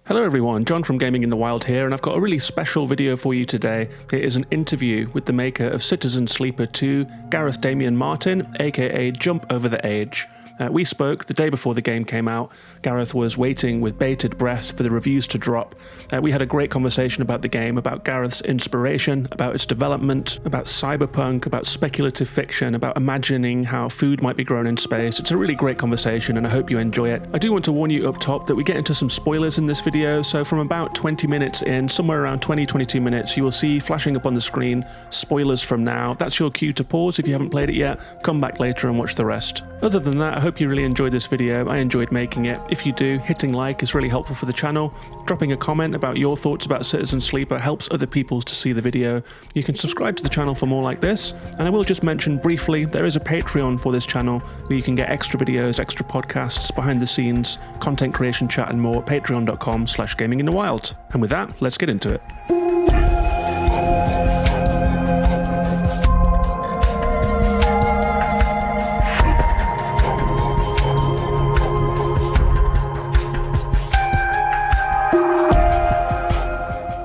Hello everyone, John from Gaming in the Wild here, and I've got a really special video for you today. It is an interview with the maker of Citizen Sleeper 2, Gareth Damian Martin, aka Jump Over the Age. We spoke the day before the game came out. Gareth was waiting with bated breath for the reviews to drop. We had a great conversation about the game, about Gareth's inspiration, about its development, about cyberpunk, about speculative fiction, about imagining how food might be grown in space. It's a really great conversation and I hope you enjoy it. I do want to warn you up top that we get into some spoilers in this video, so from about 20 minutes in, somewhere around 20-22 minutes, you will see flashing up on the screen, spoilers from now. That's your cue to pause if you haven't played it yet. Come back later and watch the rest. Other than that, I hope you really enjoyed this video. I enjoyed making it. If you do, hitting like is really helpful for the channel. Dropping a comment about your thoughts about Citizen Sleeper helps other people to see the video. You can subscribe to the channel for more like this. And I will just mention briefly, there is a Patreon for this channel where you can get extra videos, extra podcasts, behind the scenes, content creation chat and more at patreon.com/gaminginthewild. And with that, let's get into it.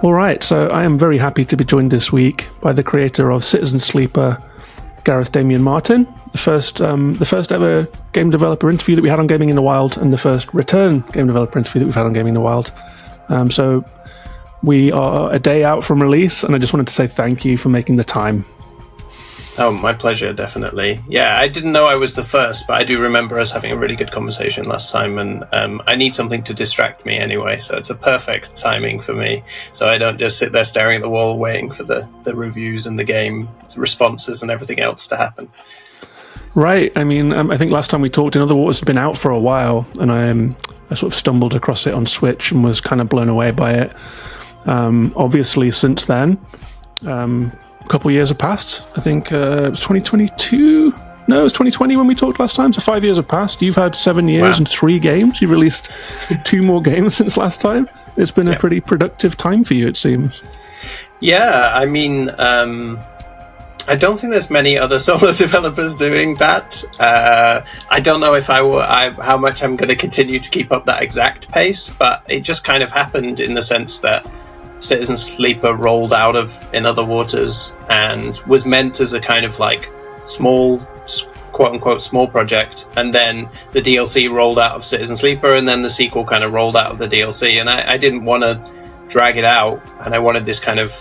Alright, so I am very happy to be joined this week by the creator of Citizen Sleeper, Gareth Damian Martin, the first ever game developer interview that we had on Gaming in the Wild, and the first return game developer interview that we've had on Gaming in the Wild. So we are a day out from release, and I just wanted to say thank you for making the time. Oh, my pleasure, definitely. Yeah, I didn't know I was the first, but I do remember us having a really good conversation last time, and I need something to distract me anyway, so it's a perfect timing for me. So I don't just sit there staring at the wall waiting for the reviews and the game responses and everything else to happen. Right. I mean, I think last time we talked, In Other Waters had been out for a while, and I sort of stumbled across it on Switch and was kind of blown away by it. Obviously, since then... a couple of years have passed. I think it was 2022. No, it was 2020 when we talked last time. So 5 years have passed. You've had 7 years and 3 games. You've released 2 more games since last time. It's been a pretty productive time for you, it seems. Yeah, I mean, I don't think there's many other solo developers doing that. I don't know if how much I'm going to continue to keep up that exact pace, but it just kind of happened in the sense that Citizen Sleeper rolled out of In Other Waters and was meant as a kind of like small, quote-unquote small project, and then the DLC rolled out of Citizen Sleeper, and then the sequel kind of rolled out of the DLC, and I didn't want to drag it out, and I wanted this kind of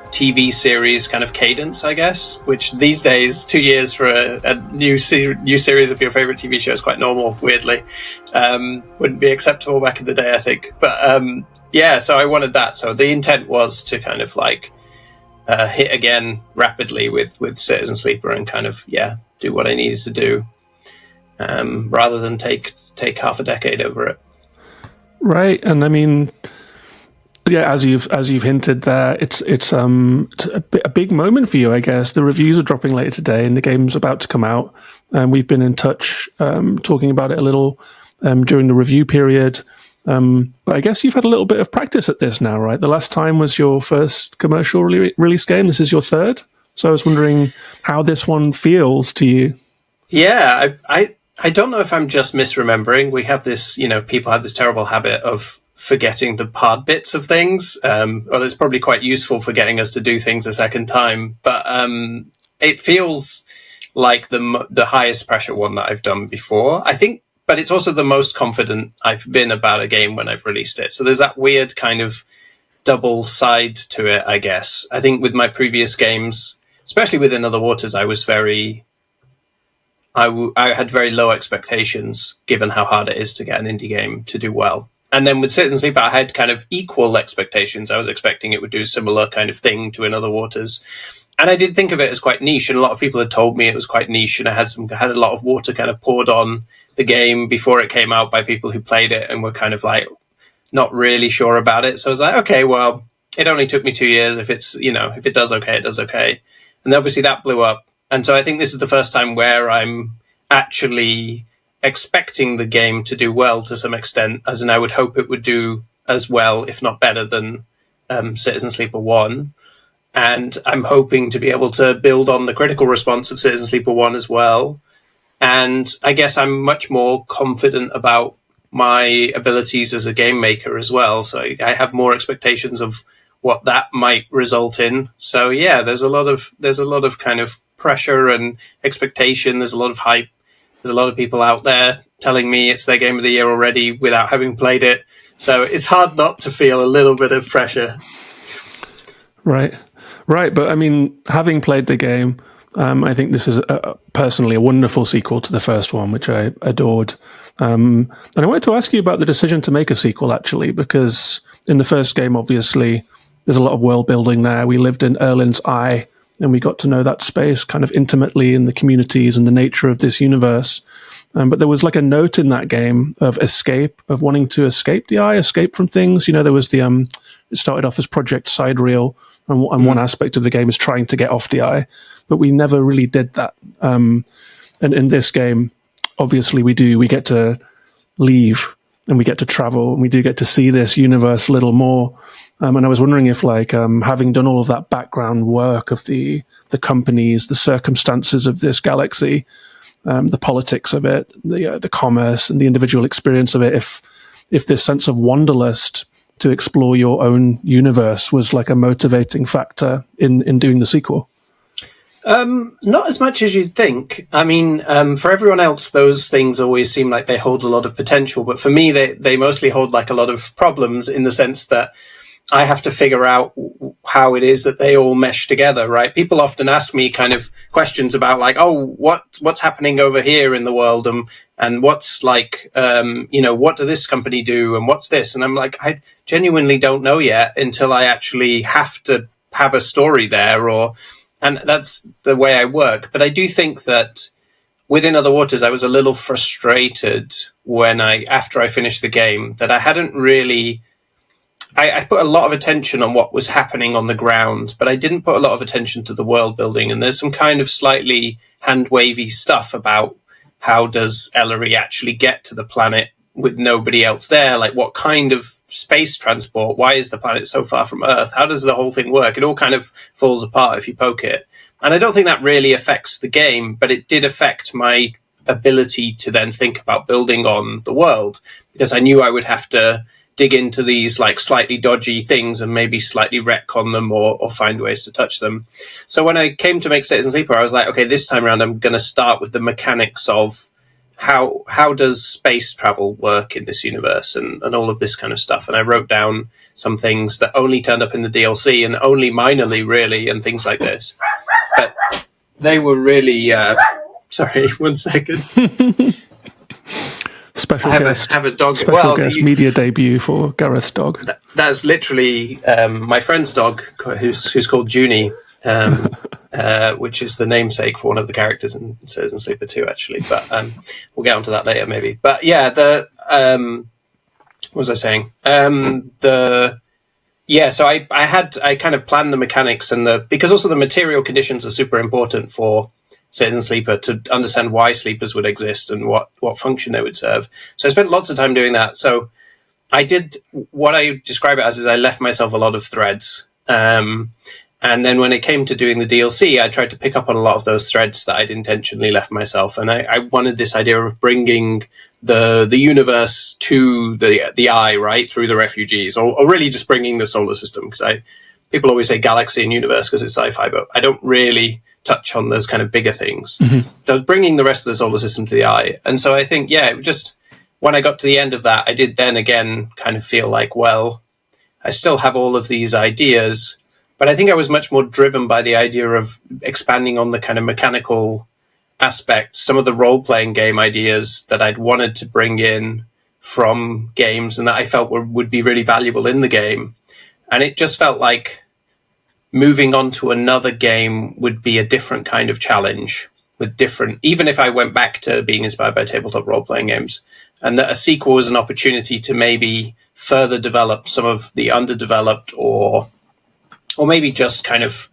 TV series kind of cadence, I guess, which these days, 2 years for a new series of your favorite TV show is quite normal, weirdly. Wouldn't be acceptable back in the day, I think. But yeah, so I wanted that. So the intent was to kind of like hit again rapidly with Citizen Sleeper and kind of, do what I needed to do rather than take half a decade over it. Right. And I mean... yeah, as you've hinted there, it's a big moment for you, I guess. The reviews are dropping later today, and the game's about to come out. And we've been in touch, talking about it a little during the review period. But I guess you've had a little bit of practice at this now, right? The last time was your first commercial release game. This is your third. So I was wondering how this one feels to you. Yeah, I don't know if I'm just misremembering. We have this, people have this terrible habit of forgetting the hard bits of things. Well, it's probably quite useful for getting us to do things a second time. But it feels like the highest pressure one that I've done before, I think. But it's also the most confident I've been about a game when I've released it. So there's that weird kind of double side to it, I guess. I think with my previous games, especially with In Other Waters, I had very low expectations given how hard it is to get an indie game to do well. And then with Citizen Sleeper, I had kind of equal expectations. I was expecting it would do a similar kind of thing to In Other Waters. And I did think of it as quite niche, and a lot of people had told me it was quite niche, and I had a lot of water kind of poured on the game before it came out by people who played it and were kind of like not really sure about it. So I was like, okay, well, it only took me 2 years. If it does okay, it does okay. And obviously that blew up. And so I think this is the first time where I'm actually expecting the game to do well to some extent, as in I would hope it would do as well, if not better than Citizen Sleeper 1. And I'm hoping to be able to build on the critical response of Citizen Sleeper 1 as well. And I guess I'm much more confident about my abilities as a game maker as well. So I have more expectations of what that might result in. So yeah, there's a lot of kind of pressure and expectation. There's a lot of hype. There's a lot of people out there telling me it's their game of the year already without having played it. So it's hard not to feel a little bit of pressure. Right. But I mean, having played the game, I think this is personally a wonderful sequel to the first one, which I adored. And I wanted to ask you about the decision to make a sequel, actually, because in the first game, obviously, there's a lot of world building there. We lived in Erlin's Eye, and we got to know that space kind of intimately in the communities and the nature of this universe. But there was like a note in that game of escape, of wanting to escape the Eye, escape from things. You know, there was it started off as Project Sidereal, and one aspect of the game is trying to get off the Eye, but we never really did that. And in this game, obviously we get to leave and we get to travel and we do get to see this universe a little more. And I was wondering if, like, having done all of that background work of the companies, the circumstances of this galaxy, the politics of it, the commerce and the individual experience of it, if this sense of wanderlust to explore your own universe was like a motivating factor in doing the sequel. Not as much as you'd think. I mean, for everyone else, those things always seem like they hold a lot of potential. But for me, they mostly hold like a lot of problems, in the sense that I have to figure out how it is that they all mesh together, right? People often ask me kind of questions about like, oh, what's happening over here in the world, and what's like, what does this company do, and what's this? And I'm like, I genuinely don't know yet until I actually have to have a story there, and that's the way I work. But I do think that within Other Waters, I was a little frustrated after I finished the game, that I hadn't really. I put a lot of attention on what was happening on the ground, but I didn't put a lot of attention to the world building. And there's some kind of slightly hand-wavy stuff about how does Ellery actually get to the planet with nobody else there? Like, what kind of space transport? Why is the planet so far from Earth? How does the whole thing work? It all kind of falls apart if you poke it. And I don't think that really affects the game, but it did affect my ability to then think about building on the world, because I knew I would have to dig into these like slightly dodgy things and maybe slightly retcon them or find ways to touch them. So when I came to make Citizen Sleeper, I was like, okay, this time around I'm going to start with the mechanics of how does space travel work in this universe and all of this kind of stuff. And I wrote down some things that only turned up in the DLC and only minorly, really, and things like this. But they were really... sorry, 1 second. Special guest. Have a dog. Special guest media debut for Gareth's dog. That's literally my friend's dog, who's called Junie, which is the namesake for one of the characters in Citizen Sleeper 2, actually. But we'll get onto that later, maybe. But yeah, what was I saying? So I kind of planned the mechanics because also the material conditions are super important for Citizen Sleeper to understand why sleepers would exist and what function they would serve. So I spent lots of time doing that. So I did what I describe it as is I left myself a lot of threads. And then when it came to doing the DLC, I tried to pick up on a lot of those threads that I'd intentionally left myself. And I wanted this idea of bringing the universe to the Eye, right, through the refugees, or really just bringing the solar system. Because people always say galaxy and universe because it's sci-fi, but I don't really touch on those kind of bigger things. Mm-hmm. So I was bringing the rest of the solar system to the Eye. And so I think, when I got to the end of that, I did then again kind of feel like, well, I still have all of these ideas, but I think I was much more driven by the idea of expanding on the kind of mechanical aspects, some of the role-playing game ideas that I'd wanted to bring in from games and that I felt would be really valuable in the game. And it just felt like moving on to another game would be a different kind of challenge even if I went back to being inspired by tabletop role-playing games, and that a sequel was an opportunity to maybe further develop some of the underdeveloped or maybe just kind of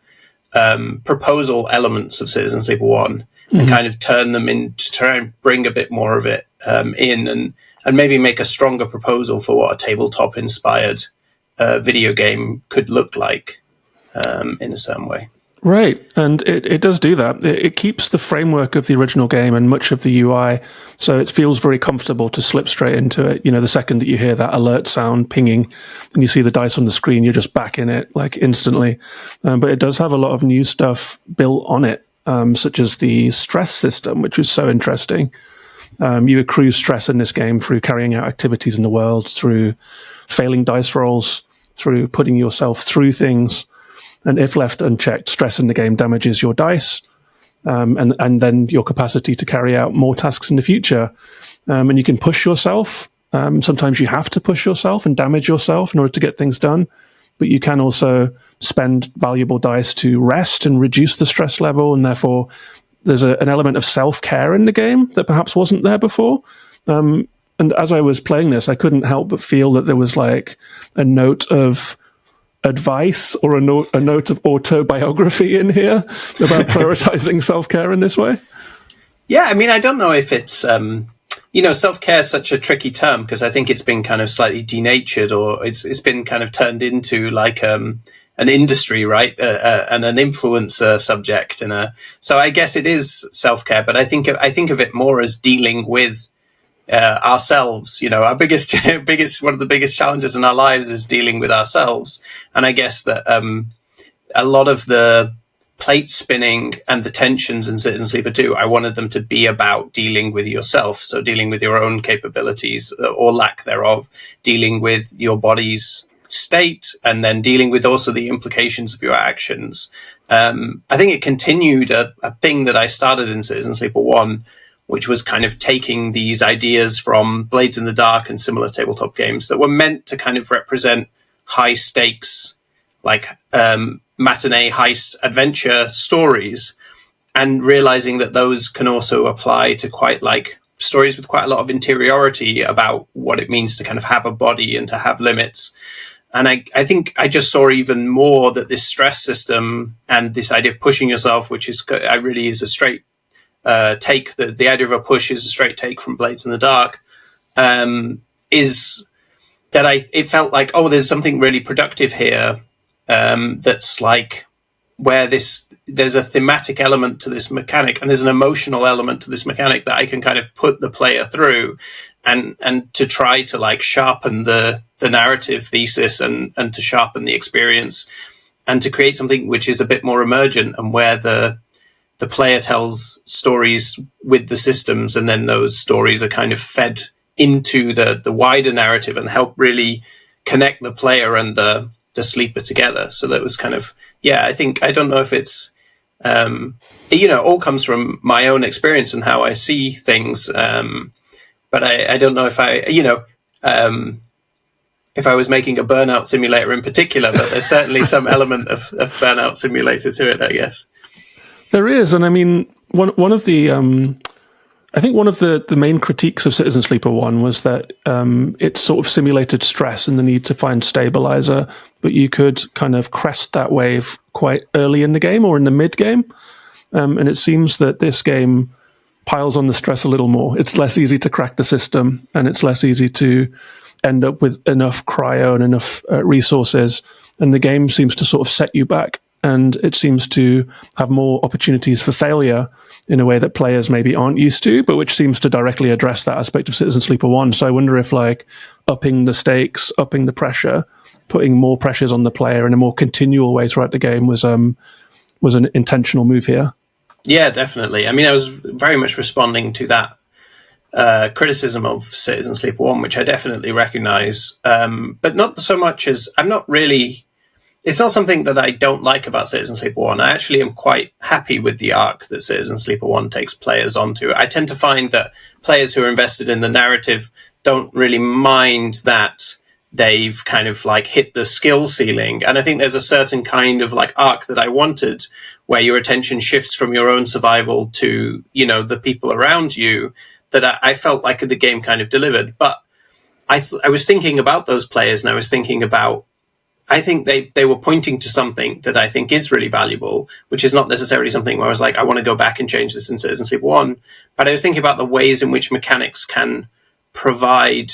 proposal elements of Citizen Sleeper 1 and kind of turn them in to try and bring a bit more of it in and maybe make a stronger proposal for what a tabletop-inspired video game could look like. In a certain way. Right, and it does do that. It keeps the framework of the original game and much of the UI, so it feels very comfortable to slip straight into it. The second that you hear that alert sound pinging and you see the dice on the screen, you're just back in it, like, instantly. But it does have a lot of new stuff built on it, such as the stress system, which is so interesting. You accrue stress in this game through carrying out activities in the world, through failing dice rolls, through putting yourself through things. And if left unchecked, stress in the game damages your dice, and then your capacity to carry out more tasks in the future. And you can push yourself. Sometimes you have to push yourself and damage yourself in order to get things done. But you can also spend valuable dice to rest and reduce the stress level. And therefore, there's an element of self-care in the game that perhaps wasn't there before. And as I was playing this, I couldn't help but feel that there was like a note of advice or a note of autobiography in here about prioritizing self-care in this way. Yeah, I mean, I don't know if it's self-care is such a tricky term, because I think it's been kind of slightly denatured, or it's been kind of turned into like an industry, right, and an influencer subject, so I guess it is self-care, but I think of it more as dealing with ourselves. Our biggest one of the biggest challenges in our lives is dealing with ourselves. And I guess that a lot of the plate spinning and the tensions in Citizen Sleeper 2, I wanted them to be about dealing with yourself. So dealing with your own capabilities or lack thereof, dealing with your body's state, and then dealing with also the implications of your actions. I think it continued a thing that I started in Citizen Sleeper 1, which was kind of taking these ideas from Blades in the Dark and similar tabletop games that were meant to kind of represent high stakes, like matinee heist adventure stories, and realizing that those can also apply to quite like stories with quite a lot of interiority about what it means to kind of have a body and to have limits. And I think I just saw even more that this stress system and this idea of pushing yourself, which really is a straight take, the idea of a push is a straight take from Blades in the Dark, is that it felt like, oh, there's something really productive here, that's like where there's a thematic element to this mechanic, and there's an emotional element to this mechanic that I can kind of put the player through, and to try to like sharpen the narrative thesis and to sharpen the experience, and to create something which is a bit more emergent, and where the player tells stories with the systems, and then those stories are kind of fed into the wider narrative and help really connect the player and the sleeper together. So that was kind of, I don't know if it's, all comes from my own experience and how I see things. But I don't know if if I was making a burnout simulator in particular, but there's certainly some element of burnout simulator to it, I guess. There is, and I mean, one of the I think one of the main critiques of Citizen Sleeper 1 was that it sort of simulated stress and the need to find stabilizer, but you could kind of crest that wave quite early in the game or in the mid-game. And it seems that this game piles on the stress a little more. It's less easy to crack the system, and it's less easy to end up with enough cryo and enough resources. And the game seems to sort of set you back, and it seems to have more opportunities for failure in a way that players maybe aren't used to, but which seems to directly address that aspect of Citizen Sleeper 1. So I wonder if like upping the stakes, upping the pressure, putting more pressures on the player in a more continual way throughout the game was an intentional move here. Yeah, definitely. I mean, I was very much responding to that criticism of Citizen Sleeper 1, which I definitely recognize, but not so much as it's not something that I don't like about Citizen Sleeper 1. I actually am quite happy with the arc that Citizen Sleeper 1 takes players onto. I tend to find that players who are invested in the narrative don't really mind that they've kind of like hit the skill ceiling. And I think there's a certain kind of like arc that I wanted, where your attention shifts from your own survival to, the people around you, that I felt like the game kind of delivered. But I was thinking about those players, and I was thinking about, I think they were pointing to something that I think is really valuable, which is not necessarily something where I was like, I want to go back and change this in Citizen Sleeper 1. But I was thinking about the ways in which mechanics can provide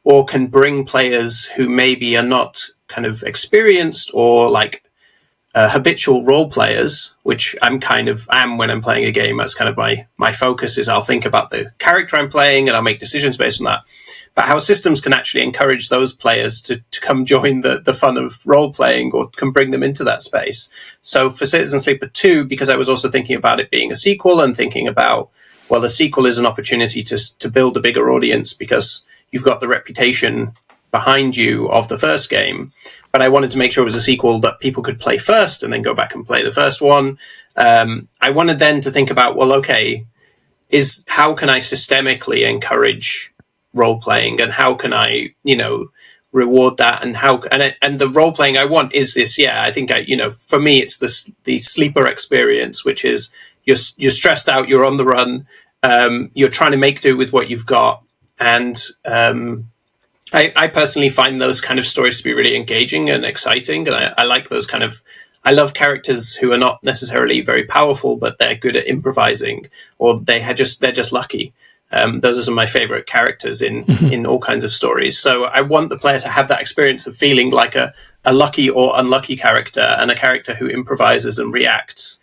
or can bring players who maybe are not kind of experienced or like habitual role players, which I'm kind of am when I'm playing a game. That's kind of my focus is I'll think about the character I'm playing and I'll make decisions based on that. But how systems can actually encourage those players to come join the fun of role playing, or can bring them into that space. So for Citizen Sleeper 2, because I was also thinking about it being a sequel and thinking about, well, a sequel is an opportunity to build a bigger audience because you've got the reputation behind you of the first game. But I wanted to make sure it was a sequel that people could play first and then go back and play the first one. I wanted then to think about, well, okay, how can I systemically encourage role playing, and how can I, reward that, and the role playing I want is this. Yeah, I think for me it's the sleeper experience, which is you're stressed out, you're on the run, you're trying to make do with what you've got, and I personally find those kind of stories to be really engaging and exciting, and I like those kind of. I love characters who are not necessarily very powerful, but they're good at improvising, or they're just lucky. Those are some of my favorite characters in all kinds of stories. So I want the player to have that experience of feeling like a lucky or unlucky character, and a character who improvises and reacts,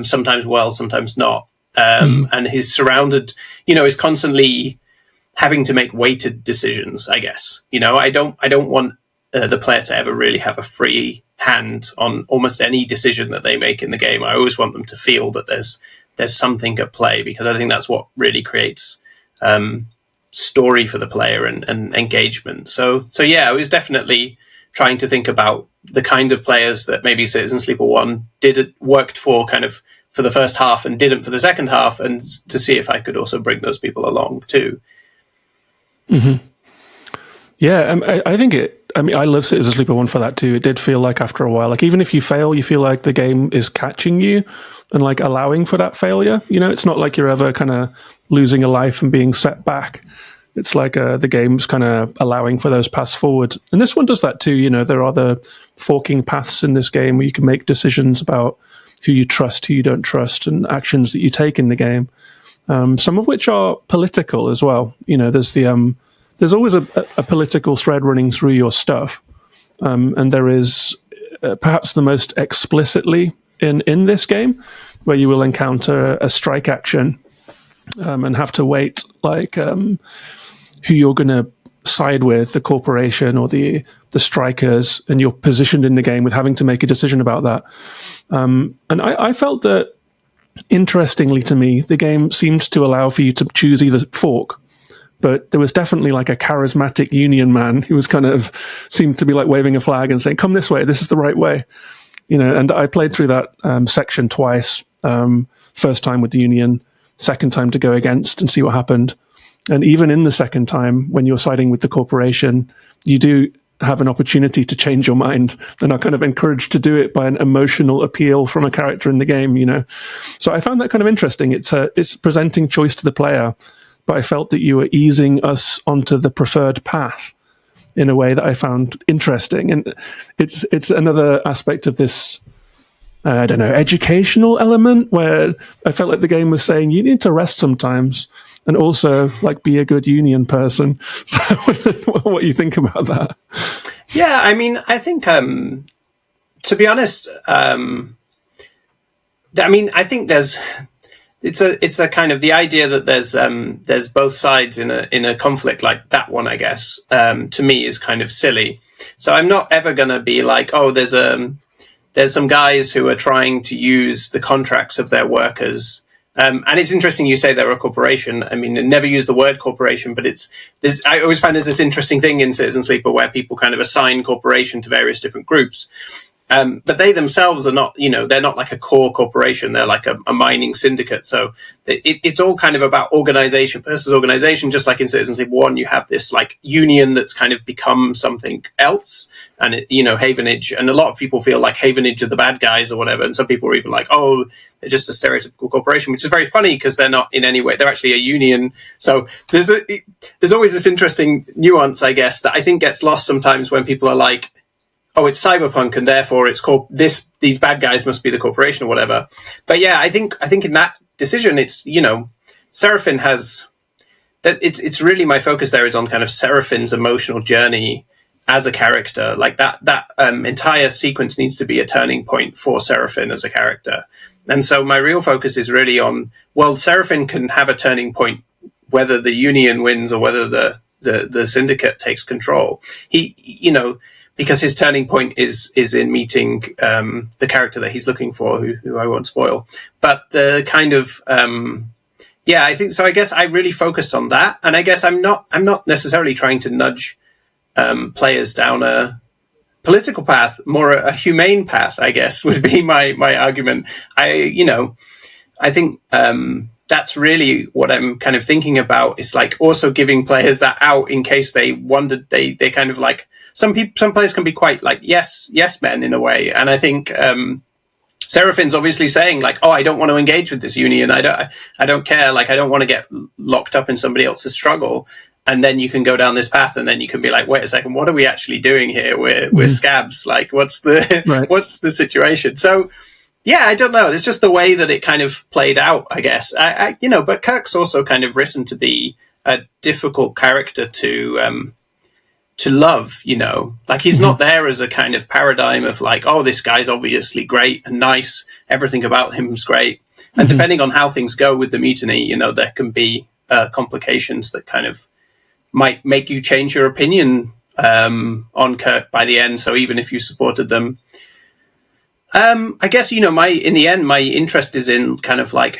sometimes well, sometimes not. And he's surrounded, is constantly having to make weighted decisions, I guess. I don't want the player to ever really have a free hand on almost any decision that they make in the game. I always want them to feel that there's something at play, because I think that's what really creates story for the player and engagement. So yeah, I was definitely trying to think about the kind of players that maybe Citizen Sleeper 1 worked for kind of for the first half and didn't for the second half, and to see if I could also bring those people along too. Mm-hmm. Yeah, I think I love Citizen Sleeper 1 for that too. It did feel like after a while, like even if you fail, you feel like the game is catching you and like allowing for that failure. It's not like you're ever kind of losing a life and being set back. It's like the game's kind of allowing for those paths forward. And this one does that too. There are the forking paths in this game where you can make decisions about who you trust, who you don't trust, and actions that you take in the game. Some of which are political as well. There's always a political thread running through your stuff. And there is perhaps the most explicitly in this game, where you will encounter a strike action and have to wait, like who you're going to side with, the corporation or the strikers, and you're positioned in the game with having to make a decision about that. And I felt that, interestingly to me, the game seemed to allow for you to choose either fork, but there was definitely like a charismatic union man who was kind of seemed to be like waving a flag and saying, come this way, this is the right way. And I played through that section twice, first time with the union, second time to go against and see what happened. And even in the second time, when you're siding with the corporation, you do have an opportunity to change your mind, and are kind of encouraged to do it by an emotional appeal from a character in the game, So I found that kind of interesting. It's presenting choice to the player, but I felt that you were easing us onto the preferred path in a way that I found interesting. And it's another aspect of this, educational element, where I felt like the game was saying you need to rest sometimes and also like be a good union person. So what do you think about that? Yeah, I mean, I think, to be honest, I think it's a kind of the idea that there's both sides in a conflict like that one, I guess, to me is kind of silly. So I'm not ever going to be like, oh, there's some guys who are trying to use the contracts of their workers. And it's interesting you say they're a corporation. I mean, I never use the word corporation, but I always find there's this interesting thing in Citizen Sleeper where people kind of assign corporation to various different groups. But they themselves are not, they're not like a core corporation. They're like a mining syndicate. So it's all kind of about organization versus organization. Just like in Citizen Sleeper 1, you have this like union that's kind of become something else. And, Havenage. And a lot of people feel like Havenage are the bad guys or whatever. And some people are even like, oh, they're just a stereotypical corporation, which is very funny because they're not in any way. They're actually a union. So there's always this interesting nuance, I guess, that I think gets lost sometimes when people are like, oh, it's cyberpunk and therefore it's called these bad guys must be the corporation or whatever. But yeah, I think in that decision, it's, Seraphin has that it's really my focus there is on kind of Seraphin's emotional journey as a character. Like that entire sequence needs to be a turning point for Seraphine as a character. And so my real focus is really on, well, Seraphine can have a turning point whether the Union wins or whether the Syndicate takes control. He, because his turning point is in meeting the character that he's looking for, who I won't spoil. But the kind of I think so. I guess I really focused on that, and I guess I'm not necessarily trying to nudge players down a political path, more a humane path, I guess, would be my argument. I think that's really what I'm kind of thinking about. Is like also giving players that out in case they wondered. They kind of like some players can be quite like yes men in a way, and I think Seraphine's obviously saying like, oh, I don't want to engage with this union. I don't care. Like I don't want to get locked up in somebody else's struggle. And then you can go down this path, and then you can be like, wait a second, what are we actually doing here? We're scabs. Like, what's the situation? So, yeah, I don't know. It's just the way that it kind of played out, I guess. But Kirk's also kind of written to be a difficult character to love. Like he's not there as a kind of paradigm of like, oh, this guy's obviously great and nice. Everything about him's great. And depending on how things go with the mutiny, there can be complications that kind of might make you change your opinion on Kirk by the end. So even if you supported them, I guess, in the end, my interest is in kind of like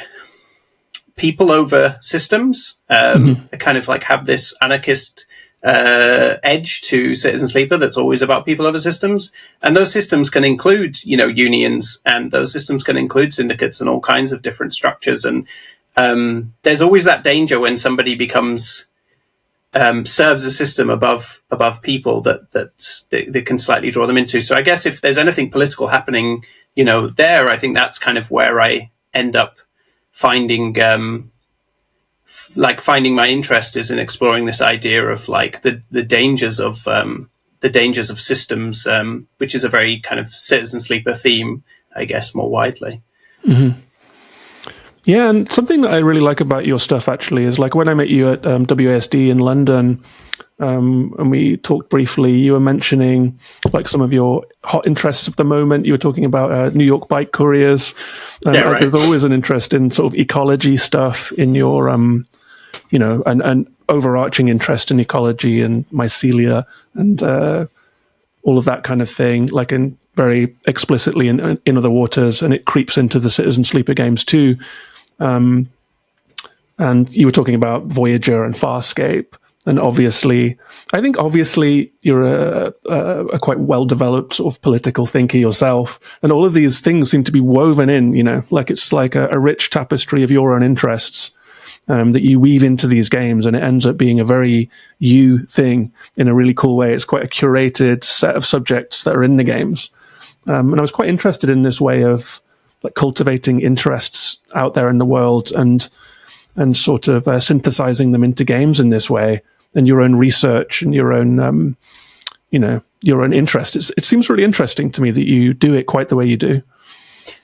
people over systems. I kind of like have this anarchist edge to Citizen Sleeper that's always about people over systems. And those systems can include, unions, and those systems can include syndicates and all kinds of different structures. And there's always that danger when somebody becomes serves a system above people that can slightly draw them into. So I guess if there's anything political happening, there, I think that's kind of where I end up finding my interest is in exploring this idea of like the dangers of systems, which is a very kind of Citizen Sleeper theme, I guess, more widely. Mm-hmm. Yeah, and something that I really like about your stuff actually is like when I met you at WASD in London, and we talked briefly, you were mentioning like some of your hot interests of the moment. You were talking about New York bike couriers. Right. There's always an interest in sort of ecology stuff in your, an overarching interest in ecology and mycelia and all of that kind of thing, like in very explicitly in other waters, and it creeps into the Citizen Sleeper games too. And you were talking about Voyager and Farscape, and obviously you're a quite well-developed sort of political thinker yourself, and all of these things seem to be woven in, like it's like a rich tapestry of your own interests that you weave into these games, and it ends up being a very you thing in a really cool way. It's quite a curated set of subjects that are in the games. And I was quite interested in this way of like cultivating interests out there in the world and sort of synthesizing them into games in this way, and your own research and your own, your own interest. It seems really interesting to me that you do it quite the way you do.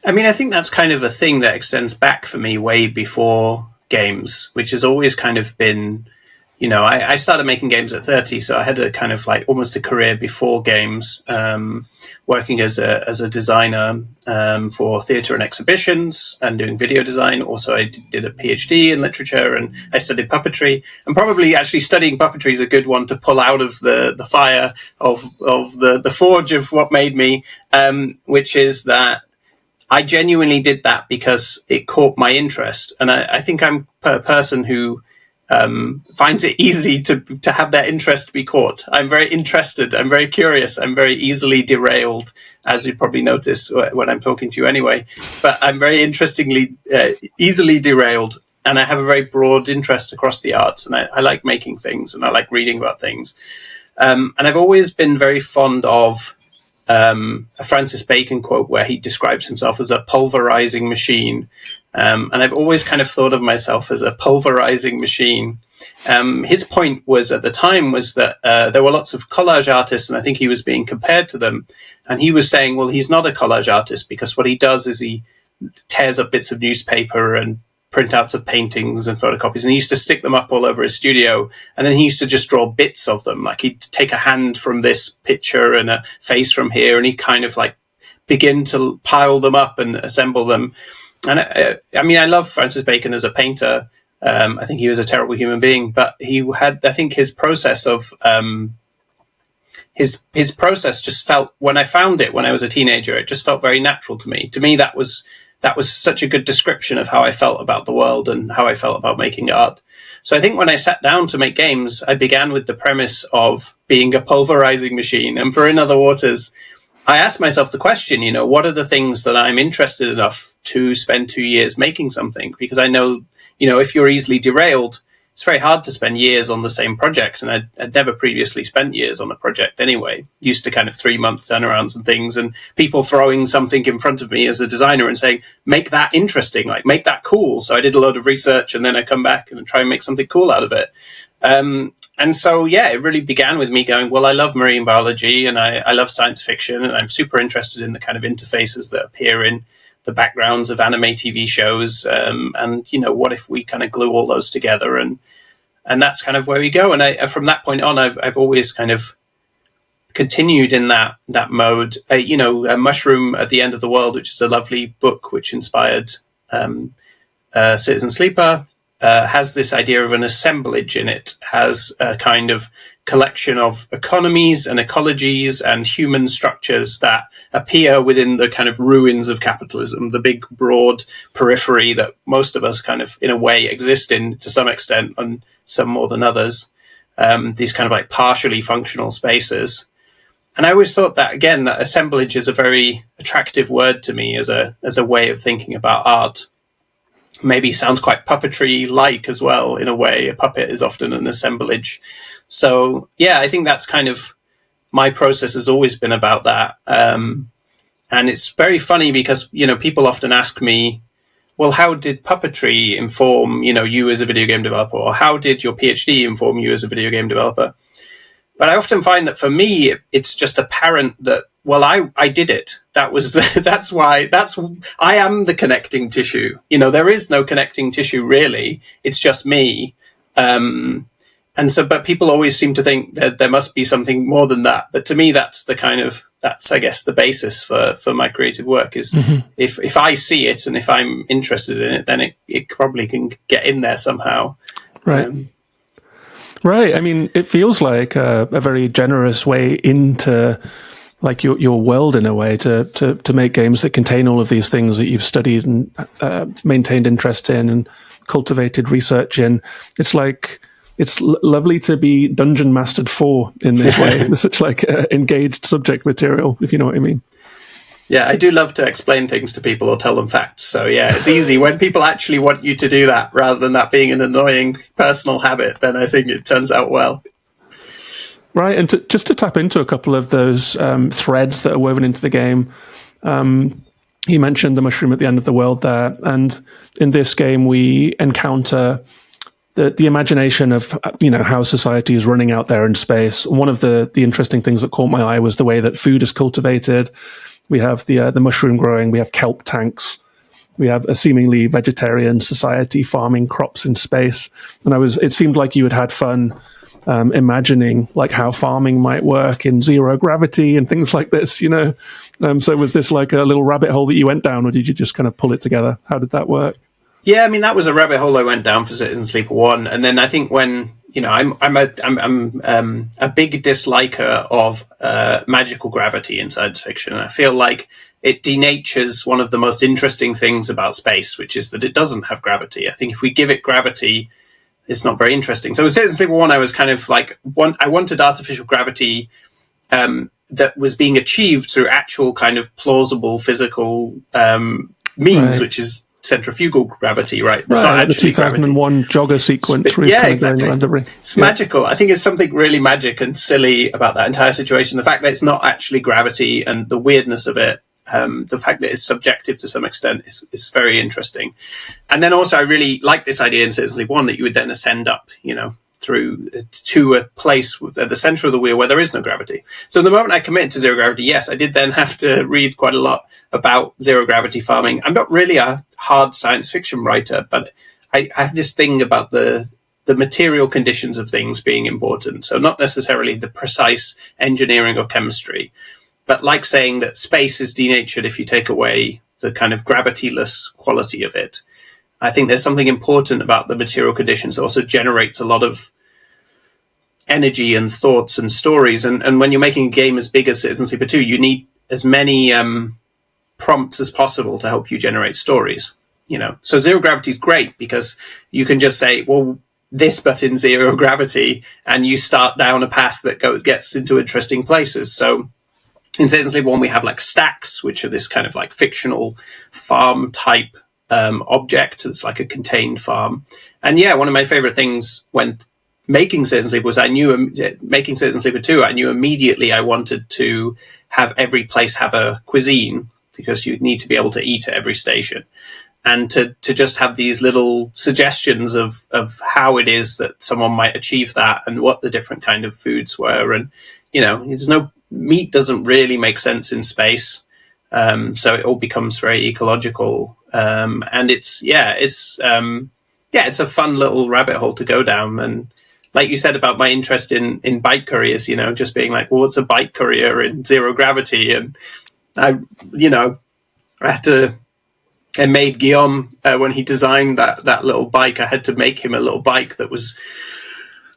I mean, I think that's kind of a thing that extends back for me way before games, which has always kind of been, I started making games at 30, so I had a kind of like almost a career before games, working as a designer for theatre and exhibitions and doing video design. Also, I did a PhD in literature, and I studied puppetry. And probably actually studying puppetry is a good one to pull out of the fire of the forge of what made me, which is that I genuinely did that because it caught my interest. And I think I'm a person who finds it easy to have that interest be caught. I'm very interested. I'm very curious. I'm very easily derailed, as you probably notice when I'm talking to you anyway. But I'm very easily derailed. And I have a very broad interest across the arts. And I like making things, and I like reading about things. And I've always been very fond of a Francis Bacon quote where he describes himself as a pulverizing machine. And I've always kind of thought of myself as a pulverizing machine. His point was at the time was that there were lots of collage artists, and I think he was being compared to them. And he was saying, well, he's not a collage artist because what he does is he tears up bits of newspaper and printouts of paintings and photocopies, and he used to stick them up all over his studio, and then he used to just draw bits of them. Like he'd take a hand from this picture and a face from here, and he'd kind of like begin to pile them up and assemble them. And I mean, I love Francis Bacon as a painter. I think he was a terrible human being, but he had, I think his process of his process just felt, when I found it when I was a teenager, it just felt very natural to me. To me, that was such a good description of how I felt about the world and how I felt about making art. So I think when I sat down to make games, I began with the premise of being a pulverizing machine. And for In Other Waters, I asked myself the question, you know, what are the things that I'm interested enough to spend 2 years making something? Because I know, you know, if you're easily derailed, it's very hard to spend years on the same project. And I'd never previously spent years on a project anyway. Used to kind of 3-month turnarounds and things, and people throwing something in front of me as a designer and saying, make that interesting, like make that cool. So I did a load of research, and then I come back and try and make something cool out of it. And so, yeah, it really began with me going, well, I love marine biology and I love science fiction, and I'm super interested in the kind of interfaces that appear in the backgrounds of anime TV shows. And, you know, what if we kind of glue all those together? And that's kind of where we go. And from that point on, I've always kind of continued in that mode. You know, A Mushroom at the End of the World, which is a lovely book which inspired Citizen Sleeper, has this idea of an assemblage in it, has a kind of collection of economies and ecologies and human structures that appear within the kind of ruins of capitalism, the big, broad periphery that most of us kind of, in a way, exist in to some extent, and some more than others, these kind of like partially functional spaces. And I always thought that, again, that assemblage is a very attractive word to me as a way of thinking about art. Maybe sounds quite puppetry-like as well, in a way. A puppet is often an assemblage. So, yeah, I think that's kind of, my process has always been about that. And it's very funny because, you know, people often ask me, well, how did puppetry inform, you know, you as a video game developer? Or how did your PhD inform you as a video game developer? But I often find that for me, it's just apparent that, well, I did it. I am the connecting tissue. You know, there is no connecting tissue really. It's just me. And so, but people always seem to think that there must be something more than that. But to me, that's I guess the basis for my creative work is if I see it and if I'm interested in it, then it probably can get in there somehow. Right. Right. I mean, it feels like a very generous way into like your world in a way to make games that contain all of these things that you've studied and maintained interest in and cultivated research in. It's like, it's lovely to be dungeon mastered for in this way. It's such like engaged subject material, if you know what I mean. Yeah, I do love to explain things to people or tell them facts. So yeah, it's easy when people actually want you to do that rather than that being an annoying personal habit. Then I think it turns out well. Right, and just to tap into a couple of those threads that are woven into the game, you mentioned the mushroom at the end of the world there, and in this game we encounter the imagination of, you know, how society is running out there in space. One of the interesting things that caught my eye was the way that food is cultivated. We have the mushroom growing, we have kelp tanks, we have a seemingly vegetarian society farming crops in space, and it seemed like you had fun imagining like how farming might work in zero gravity and things like this, you know. So was this like a little rabbit hole that you went down, or did you just kind of pull it together? How did that work? Yeah, I mean, that was a rabbit hole I went down for Citizen Sleeper 1, and then I think when, you know, I'm a big disliker of magical gravity in science fiction, and I feel like it denatures one of the most interesting things about space, which is that it doesn't have gravity. I think if we give it gravity, it's not very interesting. So with Citizen Sleeper 1, I was kind of like, I wanted artificial gravity that was being achieved through actual kind of plausible physical means, right, which is centrifugal gravity, right? It's not actually the 2001 gravity. Jogger sequence. Yeah, exactly. It's magical. I think it's something really magic and silly about that entire situation. The fact that it's not actually gravity and the weirdness of it, the fact that it's subjective to some extent is very interesting. And then also I really like this idea in Citizen Sleeper 1 that you would then ascend up, you know, through to a place at the center of the wheel where there is no gravity. So the moment I committed to zero gravity, yes, I did then have to read quite a lot about zero gravity farming. I'm not really a hard science fiction writer, but I have this thing about the material conditions of things being important. So not necessarily the precise engineering or chemistry, but like saying that space is denatured if you take away the kind of gravityless quality of it. I think there's something important about the material conditions that also generates a lot of energy and thoughts and stories. And when you're making a game as big as Citizen Sleeper 2, you need as many prompts as possible to help you generate stories. So zero gravity is great because you can just say, well, this but in zero gravity, and you start down a path that gets into interesting places. So in Citizen Sleeper 1, we have like stacks, which are this kind of like fictional farm type object. It's like a contained farm. And yeah, one of my favorite things when making Citizen Sleeper was making Citizen Sleeper 2, I knew immediately I wanted to have every place have a cuisine because you need to be able to eat at every station. And to just have these little suggestions of how it is that someone might achieve that and what the different kind of foods were. And, meat doesn't really make sense in space. So it all becomes very ecological. And it's a fun little rabbit hole to go down. And like you said about my interest in bike couriers, just being like, well, what's a bike courier in zero gravity? And I made Guillaume, when he designed that little bike, I had to make him a little bike that was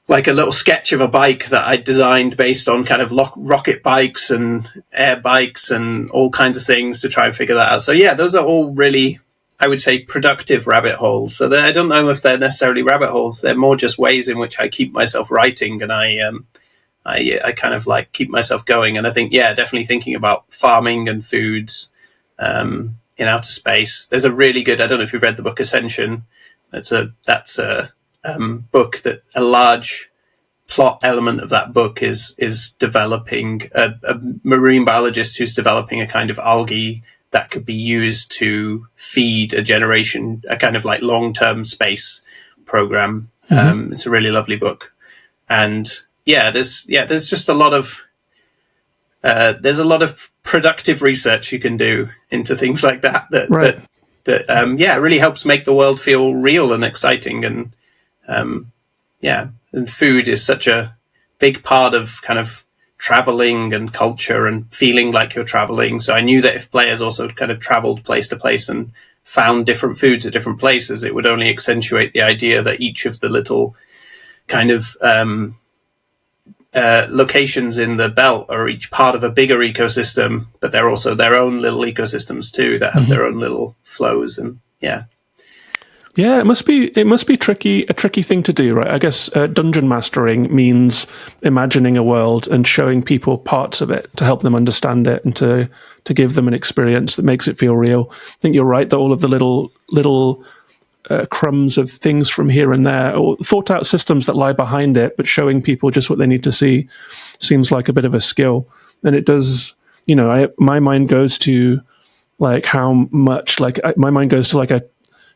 like a little sketch of a bike that I designed based on kind of rocket bikes and air bikes and all kinds of things to try and figure that out. So yeah, those are all really, I would say, productive rabbit holes. So I don't know if they're necessarily rabbit holes. They're more just ways in which I keep myself writing, and I kind of like keep myself going. And I think, yeah, definitely thinking about farming and foods, in outer space. There's a really good, I don't know if you've read the book Ascension. That's a book that a large plot element of that book is developing a marine biologist who's developing a kind of algae that could be used to feed a generation, a kind of like long-term space program. Mm-hmm. It's a really lovely book. And there's just a lot of, there's a lot of productive research you can do into things like that really helps make the world feel real and exciting. And and food is such a big part of kind of traveling and culture and feeling like you're traveling. So I knew that if players also kind of traveled place to place and found different foods at different places, it would only accentuate the idea that each of the little kind of locations in the belt are each part of a bigger ecosystem, but they're also their own little ecosystems too that have their own little flows. And it must be tricky, a tricky thing to do, right? I guess dungeon mastering means imagining a world and showing people parts of it to help them understand it and to give them an experience that makes it feel real. I think you're right that all of the little crumbs of things from here and there, or thought out systems that lie behind it, but showing people just what they need to see seems like a bit of a skill. And it does, my mind goes to like how much, my mind goes to like a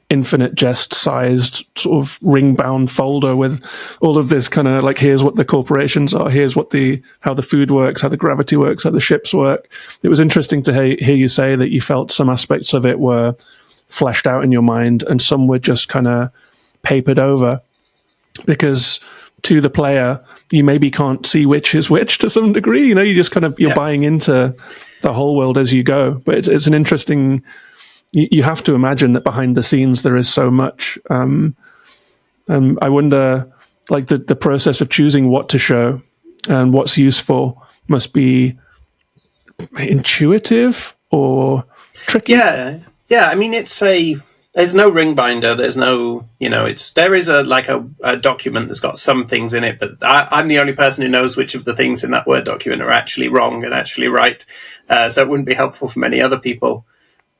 infinite jest sized sort of ring bound folder with all of this kind of like, here's what the corporations are, here's how the food works, how the gravity works, how the ships work. It was interesting to hear you say that you felt some aspects of it were fleshed out in your mind and some were just kind of papered over, because to the player you maybe can't see which is which to some degree. You just kind of, you're buying into the whole world as you go. But it's an interesting, you have to imagine that behind the scenes there is so much. And I wonder, like the process of choosing what to show and what's useful must be intuitive or tricky. Yeah. I mean, there's no ring binder. There's no, there is a document that's got some things in it, but I'm the only person who knows which of the things in that Word document are actually wrong and actually right. So it wouldn't be helpful for many other people.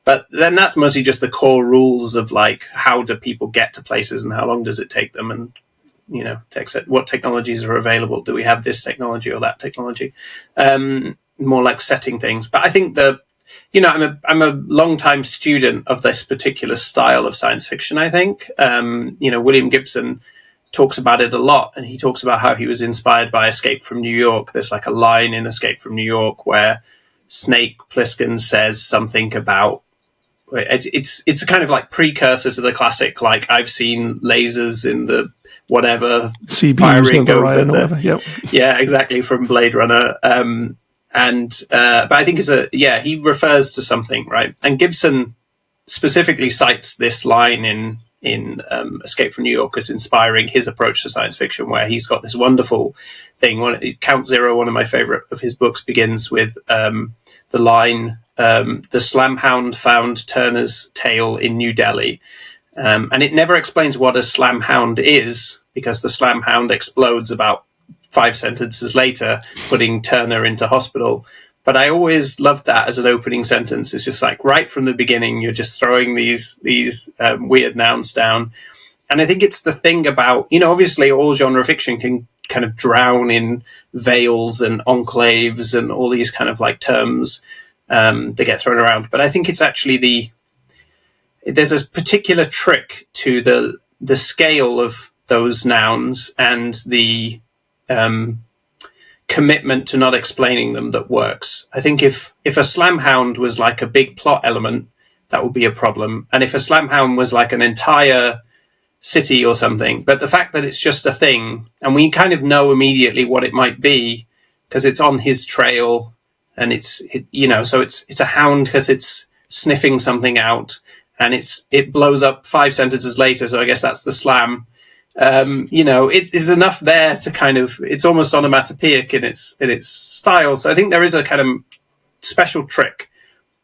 But then that's mostly just the core rules of like, how do people get to places and how long does it take them? And, what technologies are available? Do we have this technology or that technology? More like setting things. But I think I'm a long-time student of this particular style of science fiction, I think. William Gibson talks about it a lot, and he talks about how he was inspired by Escape from New York. There's like a line in Escape from New York where Snake Plissken says something about it's a kind of like precursor to the classic, like, I've seen lasers in the whatever firing over the whatever. Yep. Yeah, exactly, from Blade Runner. But I think he refers to something, right? And Gibson specifically cites this line in Escape from New York as inspiring his approach to science fiction, where he's got this wonderful thing. Count Zero, one of my favorite of his books, begins with the line, the Slamhound found Turner's tail in New Delhi. And it never explains what a Slamhound is, because the Slamhound explodes about 5 sentences later, putting Turner into hospital. But I always loved that as an opening sentence. It's just like right from the beginning, you're just throwing these weird nouns down. And I think it's the thing about, obviously all genre fiction can kind of drown in veils and enclaves and all these kind of like terms that get thrown around. But I think it's actually there's a particular trick to the scale of those nouns and the commitment to not explaining them that works. I think if a Slamhound was like a big plot element, that would be a problem. And if a Slamhound was like an entire city or something, but the fact that it's just a thing, and we kind of know immediately what it might be because it's on his trail, and so it's a hound because it's sniffing something out, and it blows up 5 sentences later. So I guess that's the slam. It is enough there to kind of, it's almost onomatopoeic in its style. So I think there is a kind of special trick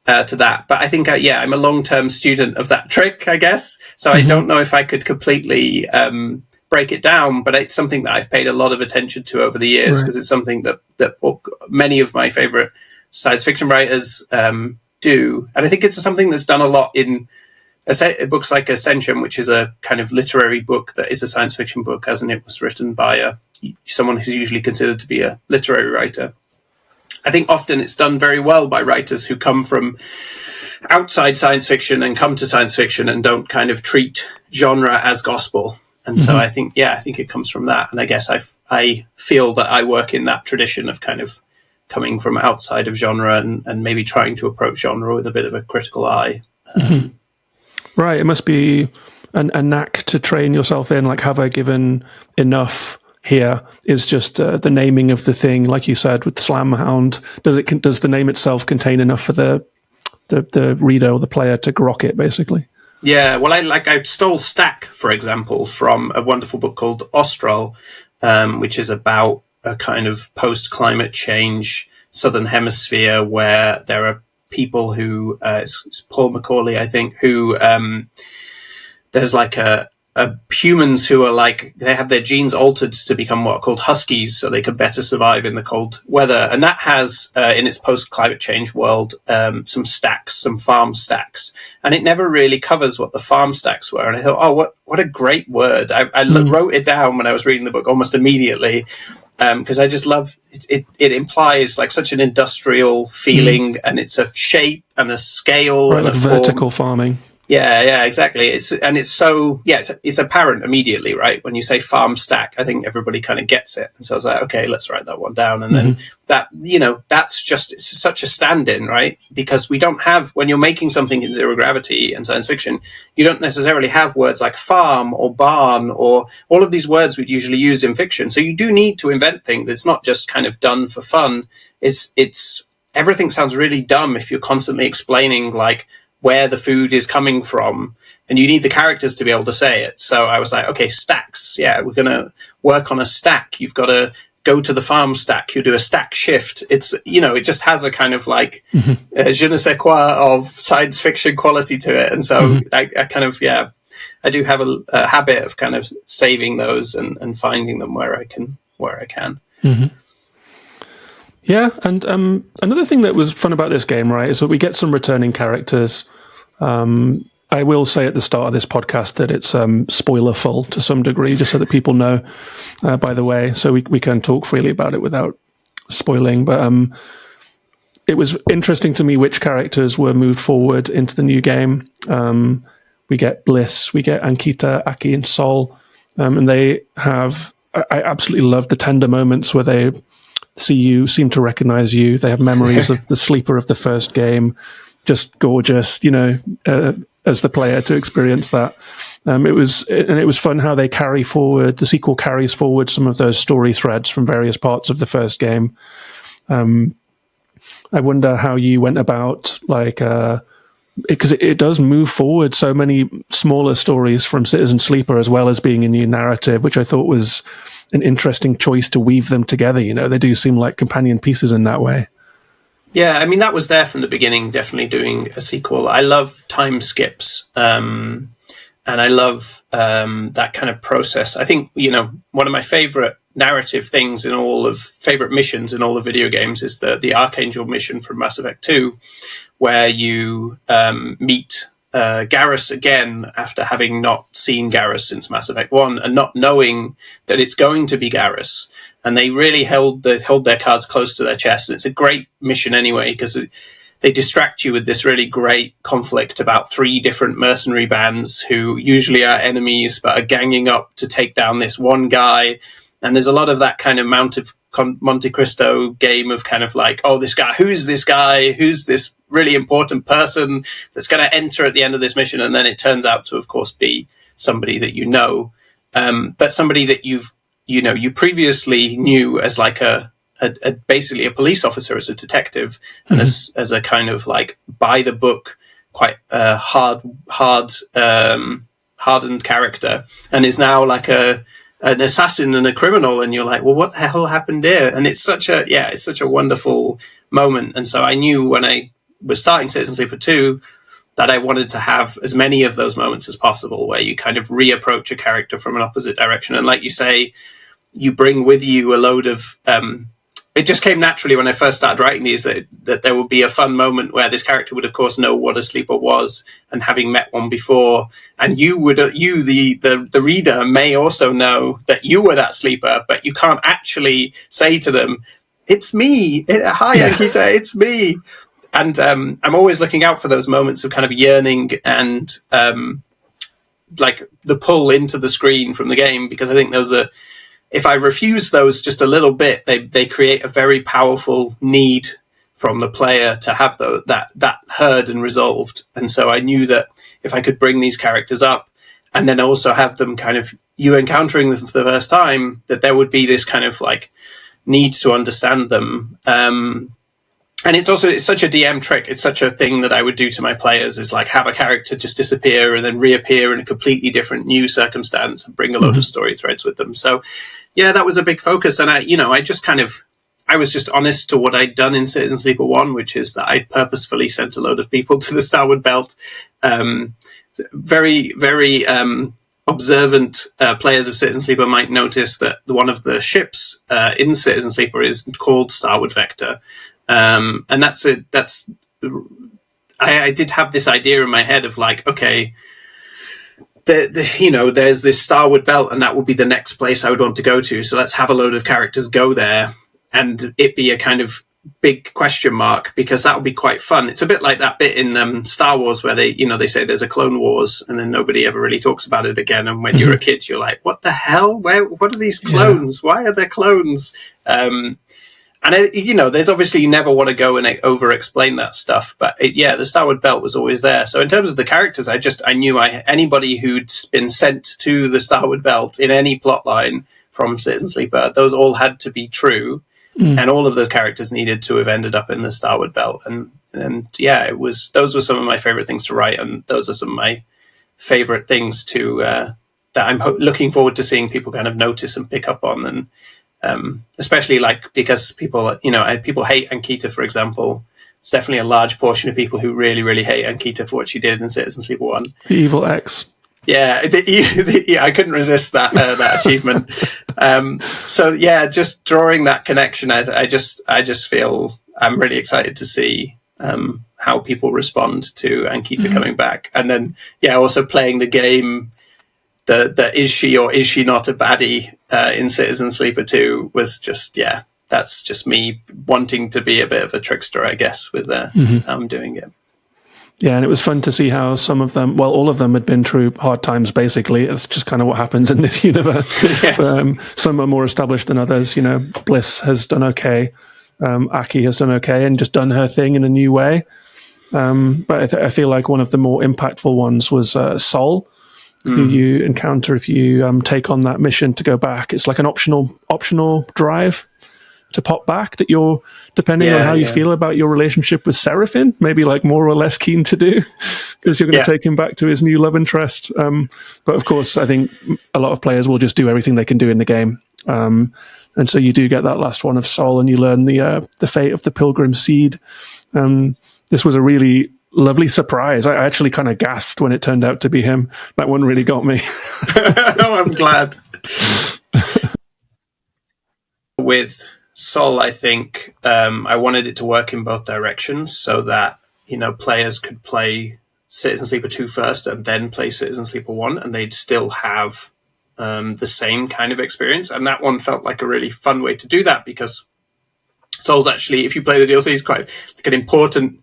to that. But I think, I'm a long-term student of that trick, I guess. So I don't know if I could completely break it down, but it's something that I've paid a lot of attention to over the years, because it's something that many of my favorite science fiction writers do. And I think it's something that's done a lot in books like Ascension, which is a kind of literary book that is a science fiction book, as in it was written by someone who's usually considered to be a literary writer. I think often it's done very well by writers who come from outside science fiction and come to science fiction and don't kind of treat genre as gospel. And so I think it comes from that. And I guess I feel that I work in that tradition of kind of coming from outside of genre and maybe trying to approach genre with a bit of a critical eye. Right. It must be a knack to train yourself in. Like, have I given enough here? Is just the naming of the thing, like you said, with Slamhound. Does the name itself contain enough for the reader or the player to grok it, basically? Yeah. Well, I stole Stack, for example, from a wonderful book called Austral, which is about a kind of post-climate change Southern Hemisphere where there are people who it's Paul Macaulay, I think, who there's like humans who are like, they have their genes altered to become what are called huskies, so they can better survive in the cold weather. And that has in its post-climate change world some farm stacks, and it never really covers what the farm stacks were. And I thought, what a great word. I wrote it down when I was reading the book almost immediately, because I just love it. It implies like such an industrial feeling, and it's a shape and a scale and like a vertical form. Farming. Yeah, exactly. It's apparent immediately, right? When you say farm stack, I think everybody kind of gets it. And so I was like, okay, let's write that one down. And then that's just, it's such a stand-in, right? Because we don't have, when you're making something in zero gravity and science fiction, you don't necessarily have words like farm or barn or all of these words we'd usually use in fiction. So you do need to invent things. It's not just kind of done for fun. It's everything sounds really dumb if you're constantly explaining like where the food is coming from, and you need the characters to be able to say it. So I was like, okay, stacks. Yeah, we're going to work on a stack. You've got to go to the farm stack. You do a stack shift. It's, it just has a kind of like je ne sais quoi of science fiction quality to it. And so I kind of, I do have a habit of kind of saving those and finding them where I can. Mm-hmm. Yeah, and another thing that was fun about this game, right, is that we get some returning characters. I will say at the start of this podcast that it's spoiler-full to some degree, just so that people know, by the way, so we can talk freely about it without spoiling. But it was interesting to me which characters were moved forward into the new game. We get Bliss, we get Ankita, Aki, and Sol. And they have, I absolutely love the tender moments where they see you, seem to recognize you. They have memories of the sleeper of the first game. Just gorgeous, as the player to experience that. It was fun how they carry forward, the sequel carries forward some of those story threads from various parts of the first game. I wonder how you went about, because it does move forward so many smaller stories from Citizen Sleeper as well as being a new narrative, which I thought was an interesting choice to weave them together. They do seem like companion pieces in that way. Yeah, I mean, that was there from the beginning, definitely doing a sequel. I love time skips, and I love that kind of process. I think, one of my favorite narrative things favorite missions in all the video games is the Archangel mission from Mass Effect 2, where you meet Garrus again after having not seen Garrus since Mass Effect 1 and not knowing that it's going to be Garrus. And they really held their cards close to their chest. And it's a great mission anyway, because they distract you with this really great conflict about 3 different mercenary bands who usually are enemies, but are ganging up to take down this one guy. And there's a lot of that kind of Monte Cristo game of kind of like, oh, this guy, who's this guy? Who's this really important person that's going to enter at the end of this mission? And then it turns out to, of course, be somebody that but somebody that you previously knew as like basically a police officer, as a detective, and as a kind of like by the book, quite hardened character, and is now like an assassin and a criminal, and you're like, well, what the hell happened here? And it's such a wonderful moment. And so I knew when I was starting Citizen Sleeper 2 that I wanted to have as many of those moments as possible, where you kind of reapproach a character from an opposite direction. And like you say, you bring with you a load of... it just came naturally when I first started writing these that there would be a fun moment where this character would, of course, know what a sleeper was, and having met one before. And the reader, may also know that you were that sleeper, but you can't actually say to them, it's me. Hi, Ankita, it's me. And I'm always looking out for those moments of kind of yearning and like the pull into the screen from the game, because I think those are, if I refuse those just a little bit, they create a very powerful need from the player to have that heard and resolved. And so I knew that if I could bring these characters up and then also have them kind of, you encountering them for the first time, that there would be this kind of like need to understand them. And it's such a DM trick. It's such a thing that I would do to my players, is like have a character just disappear and then reappear in a completely different new circumstance and bring a load of story threads with them. So yeah, that was a big focus. And I was just honest to what I'd done in Citizen Sleeper 1, which is that I'd purposefully sent a load of people to the Starwood Belt. Very, very observant players of Citizen Sleeper might notice that one of the ships in Citizen Sleeper is called Starwood Vector. And I did have this idea in my head of like, okay, there's this Starwood Belt, and that would be the next place I would want to go to. So let's have a load of characters go there, and it be a kind of big question mark, because that would be quite fun. It's a bit like that bit in Star Wars where they say there's a Clone Wars, and then nobody ever really talks about it again. And when you're a kid, you're like, what the hell? What are these clones? Yeah. Why are there clones? And there's obviously, you never want to go and over-explain that stuff, but the Starwood Belt was always there. So in terms of the characters, I knew anybody who'd been sent to the Starwood Belt in any plot line from Citizen Sleeper, those all had to be true, and all of those characters needed to have ended up in the Starwood Belt. And those were some of my favorite things to write, and those are some of my favorite things that I'm looking forward to seeing people kind of notice and pick up on. And especially because people hate Ankita, for example. It's definitely a large portion of people who really, really hate Ankita for what she did in Citizen Sleeper 1. The evil X. Yeah, I couldn't resist that achievement. So yeah, just drawing that connection, I just feel I'm really excited to see how people respond to Ankita coming back, and then also playing the game. The is she or is she not a baddie in Citizen Sleeper 2 was just, that's just me wanting to be a bit of a trickster, I guess, with how I'm doing it. Yeah, and it was fun to see how some of them, well, all of them had been through hard times, basically. It's just kind of what happens in this universe. Yes. Some are more established than others. Bliss has done okay. Aki has done okay and just done her thing in a new way. But I feel like one of the more impactful ones was Sol, who you encounter if you take on that mission to go back. It's like an optional drive to pop back that you're, depending on how you feel about your relationship with Seraphine, maybe like more or less keen to do, because you're going to take him back to his new love interest. But of course, I think a lot of players will just do everything they can do in the game. And so you do get that last one of Sol, and you learn the fate of the Pilgrim Seed. This was a really lovely surprise. I actually kind of gasped when it turned out to be him. That one really got me. Oh, I'm glad. With Sol, I think I wanted it to work in both directions so that, players could play Citizen Sleeper 2 first and then play Citizen Sleeper 1, and they'd still have the same kind of experience. And that one felt like a really fun way to do that, because Sol's actually, if you play the DLC, he's quite like an important,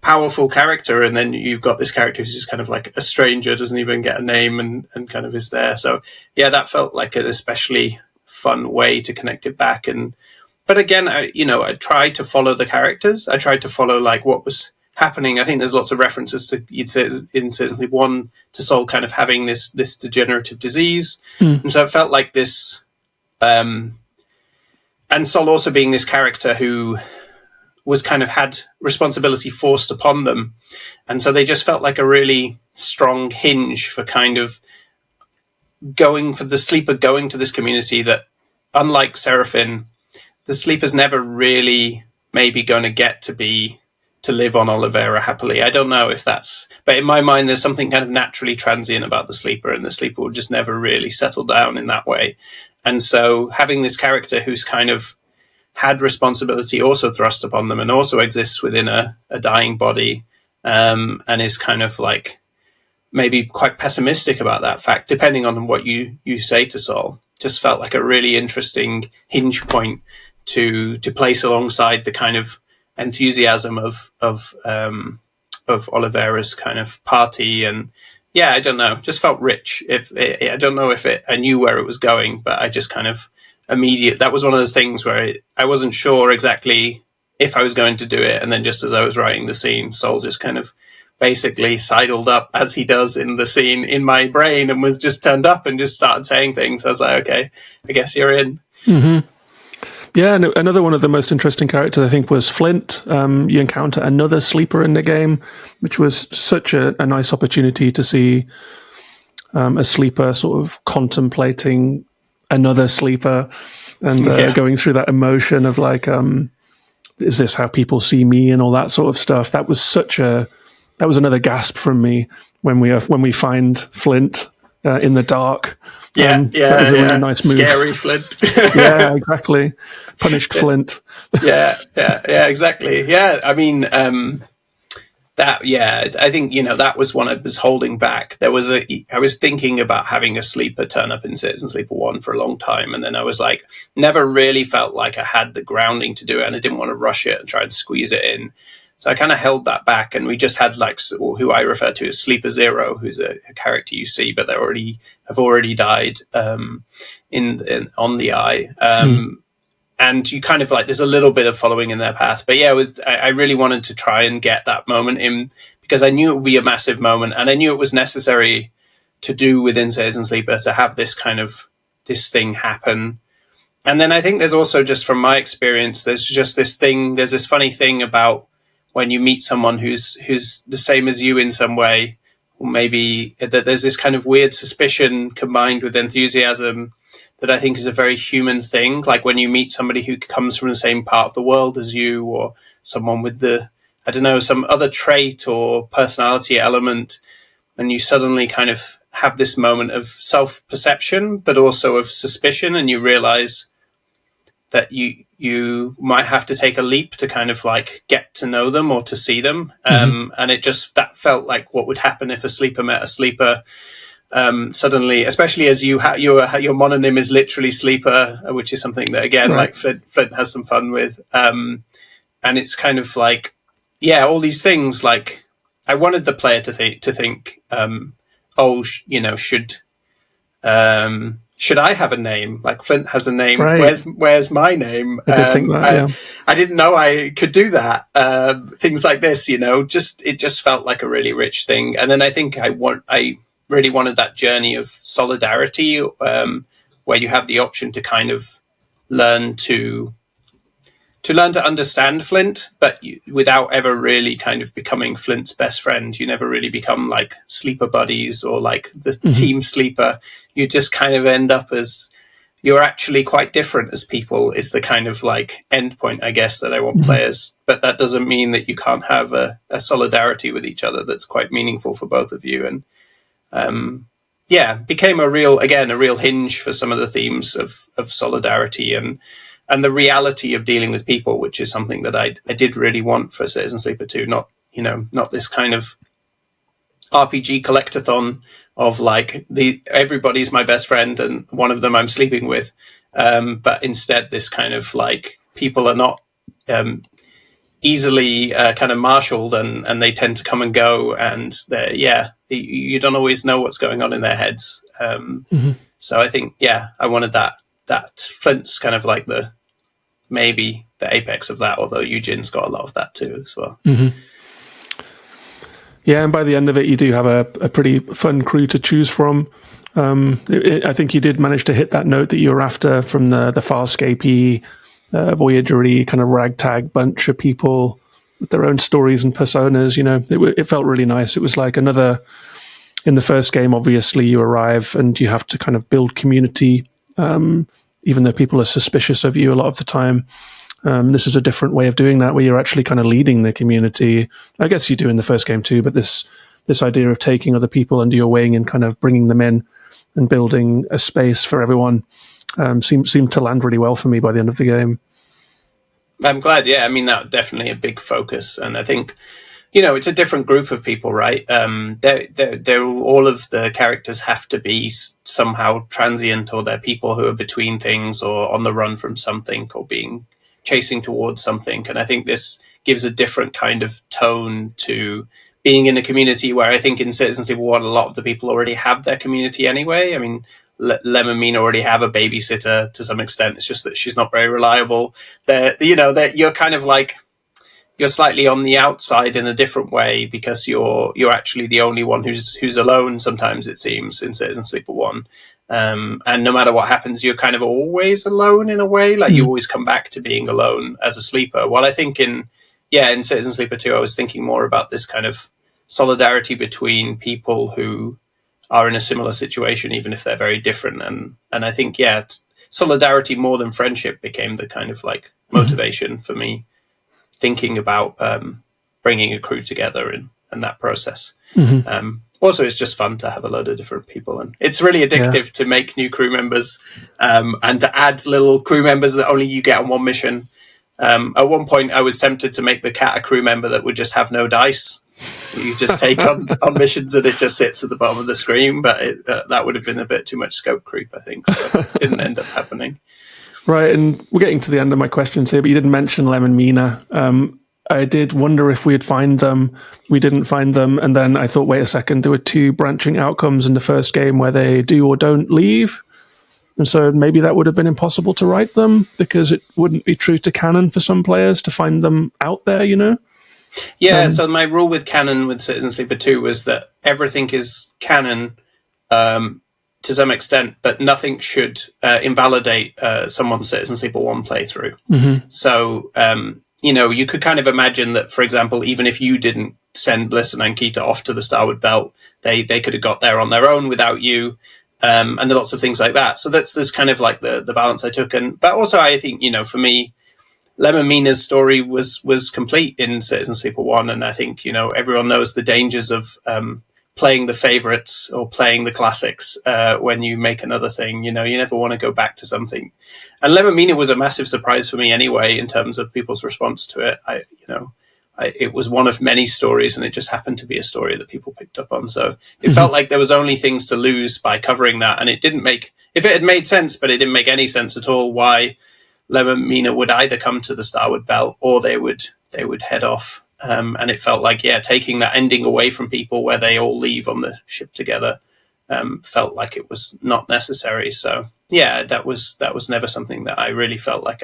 powerful character, and then you've got this character who's just kind of like a stranger, doesn't even get a name, and kind of is there. So yeah, that felt like an especially fun way to connect it back. But again, I tried to follow the characters. I tried to follow like what was happening. I think there's lots of references to, you'd say, in Citizen Sleeper 1, to Sol kind of having this degenerative disease. And so it felt like this, and Sol also being this character who was kind of had responsibility forced upon them. And so they just felt like a really strong hinge for kind of going to this community that, unlike Seraphine, the Sleeper's never really maybe going to get to live on Olivera happily. I don't know if that's, but in my mind, there's something kind of naturally transient about the Sleeper, and the Sleeper will just never really settle down in that way. And so having this character who's kind of had responsibility also thrust upon them, and also exists within a dying body, and is kind of like maybe quite pessimistic about that fact, depending on what you say to Sol, just felt like a really interesting hinge point to place alongside the kind of enthusiasm of Olivera's kind of party. And yeah, I don't know, just felt rich. I don't know if I knew where it was going, but I just kind of that was one of those things where I wasn't sure exactly if I was going to do it. And then just as I was writing the scene, Sol just kind of basically sidled up, as he does in the scene, in my brain, and was just turned up and just started saying things. I was like, okay, I guess you're in. Mm-hmm. Yeah, and another one of the most interesting characters, I think, was Flint. You encounter another sleeper in the game, which was such a nice opportunity to see a sleeper sort of contemplating another sleeper, and going through that emotion of like, is this how people see me, and all that sort of stuff. That was another gasp from me when we find Flint in the dark. That was a really nice move. Scary Flint. Yeah, exactly. Punished Flint. yeah, exactly. Yeah, I mean, I think, that was one I was holding back. I was thinking about having a sleeper turn up in Citizen Sleeper 1 for a long time, and then I was like, never really felt like I had the grounding to do it, and I didn't want to rush it and try and squeeze it in. So I kind of held that back, and we just had like who I refer to as Sleeper Zero, who's a character you see, but they have already died on the eye. And you kind of like, there's a little bit of following in their path. But yeah, I really wanted to try and get that moment in, because I knew it would be a massive moment, and I knew it was necessary to do within Citizen Sleeper to have this kind of, this thing happen. And then I think there's also, just from my experience, there's this funny thing about when you meet someone who's the same as you in some way, or maybe that there's this kind of weird suspicion combined with enthusiasm that I think is a very human thing. Like when you meet somebody who comes from the same part of the world as you, or someone with some other trait or personality element, and you suddenly kind of have this moment of self-perception, but also of suspicion, and you realize that you might have to take a leap to kind of like get to know them or to see them. And that felt like what would happen if a sleeper met a sleeper. Suddenly, especially as your mononym is literally Sleeper, which is something that, again, like Flint has some fun with. And it's kind of like, all these things, like, I wanted the player to think, should I have a name? Like Flint has a name. Right. Where's my name? I did think that. Yeah. I didn't know I could do that. Things like this, it just felt like a really rich thing. And then I think I really wanted that journey of solidarity, where you have the option to kind of learn to understand Flint, but without ever really kind of becoming Flint's best friend. You never really become like sleeper buddies or like the team sleeper. You just kind of end up as you're actually quite different as people is the kind of like end point, I guess, that I want players. But that doesn't mean that you can't have a solidarity with each other that's quite meaningful for both of you. And became a real hinge for some of the themes of solidarity and the reality of dealing with people, which is something that I did really want for Citizen Sleeper 2, not this kind of RPG collectathon of like everybody's my best friend and one of them I'm sleeping with. But instead this kind of like people are not easily kind of marshaled and they tend to come and go and you don't always know what's going on in their heads. So I think, I wanted that Flint's kind of like maybe the apex of that, although Eugene's got a lot of that too as well. Yeah, and by the end of it, you do have a pretty fun crew to choose from. I think you did manage to hit that note that you were after from the Farscape-y, Voyager-y kind of ragtag bunch of people with their own stories and personas. It felt really nice. It was like another... In the first game, obviously, you arrive and you have to kind of build community, even though people are suspicious of you a lot of the time. This is a different way of doing that, where you're actually kind of leading the community. I guess you do in the first game too, but this idea of taking other people under your wing and kind of bringing them in and building a space for everyone seemed to land really well for me by the end of the game. I'm glad. Yeah, I mean, that was definitely a big focus, and I think it's a different group of people, right? They're all of the characters have to be somehow transient, or they're people who are between things or on the run from something or chasing towards something. And I think this gives a different kind of tone to being in a community where I think in Citizen Sleeper 1, a lot of the people already have their community anyway. I mean, Lem and Mina already have a babysitter to some extent. It's just that she's not very reliable. You're kind of like, you're slightly on the outside in a different way because you're actually the only one who's alone. Sometimes it seems in Citizen Sleeper 1, and no matter what happens, you're kind of always alone in a way. Like you always come back to being alone as a sleeper. While I think in Citizen Sleeper 2, I was thinking more about this kind of solidarity between people who are in a similar situation, even if they're very different. And I think solidarity more than friendship became the kind of like motivation for me. Thinking about bringing a crew together and that process. Also, it's just fun to have a load of different people, and it's really addictive to make new crew members and to add little crew members that only you get on one mission. At one point, I was tempted to make the cat a crew member that would just have no dice. You just take on missions and it just sits at the bottom of the screen, but that would have been a bit too much scope creep, I think, so it didn't end up happening. Right, and we're getting to the end of my questions here, but you didn't mention Lem and Mina. I did wonder if we'd find them. We didn't find them, and then I thought, wait a second, there were two branching outcomes in the first game where they do or don't leave, and so maybe that would have been impossible to write them because it wouldn't be true to canon for some players to find them out there, Yeah, so my rule with canon with Citizen Sleeper 2 was that everything is canon to some extent, but nothing should invalidate someone's Citizen Sleeper 1 playthrough. So, you could kind of imagine that, for example, even if you didn't send Bliss and Ankita off to the Starwood Belt, they could have got there on their own without you, and there are lots of things like that. So that's kind of like the balance I took. But also I think, for me, Lem and Mina's story was complete in Citizen Sleeper 1, and I think, everyone knows the dangers of playing the favorites or playing the classics when you make another thing. You never want to go back to something. And Lem and Mina was a massive surprise for me anyway in terms of people's response to it. It was one of many stories, and it just happened to be a story that people picked up on. So it felt like there was only things to lose by covering that, and it didn't make, if it had made sense, but it didn't make any sense at all why Lem and Mina would either come to the Starwood Belt or they would head off And it felt like, taking that ending away from people where they all leave on the ship together felt like it was not necessary. So that was never something that I really felt like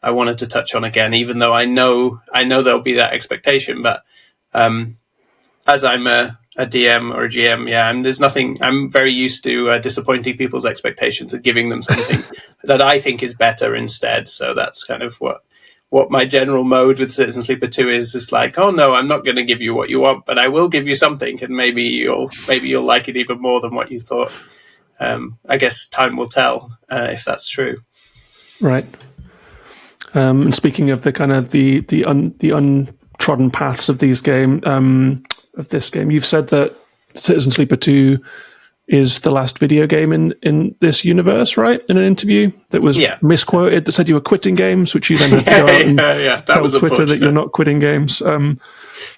I wanted to touch on again, even though I know there'll be that expectation. But as I'm a DM or a GM, I'm very used to disappointing people's expectations and giving them something that I think is better instead. So that's kind of what my general mode with Citizen Sleeper 2 is like, oh no, I'm not going to give you what you want, but I will give you something, and maybe you'll like it even more than what you thought. I guess time will tell if that's true. Right. And speaking of the kind of the untrodden paths of this game, you've said that Citizen Sleeper 2 is the last video game in this universe, right? In an interview that was misquoted, that said you were quitting games, which you then had to go out and tell Twitter that you're not quitting games. I'm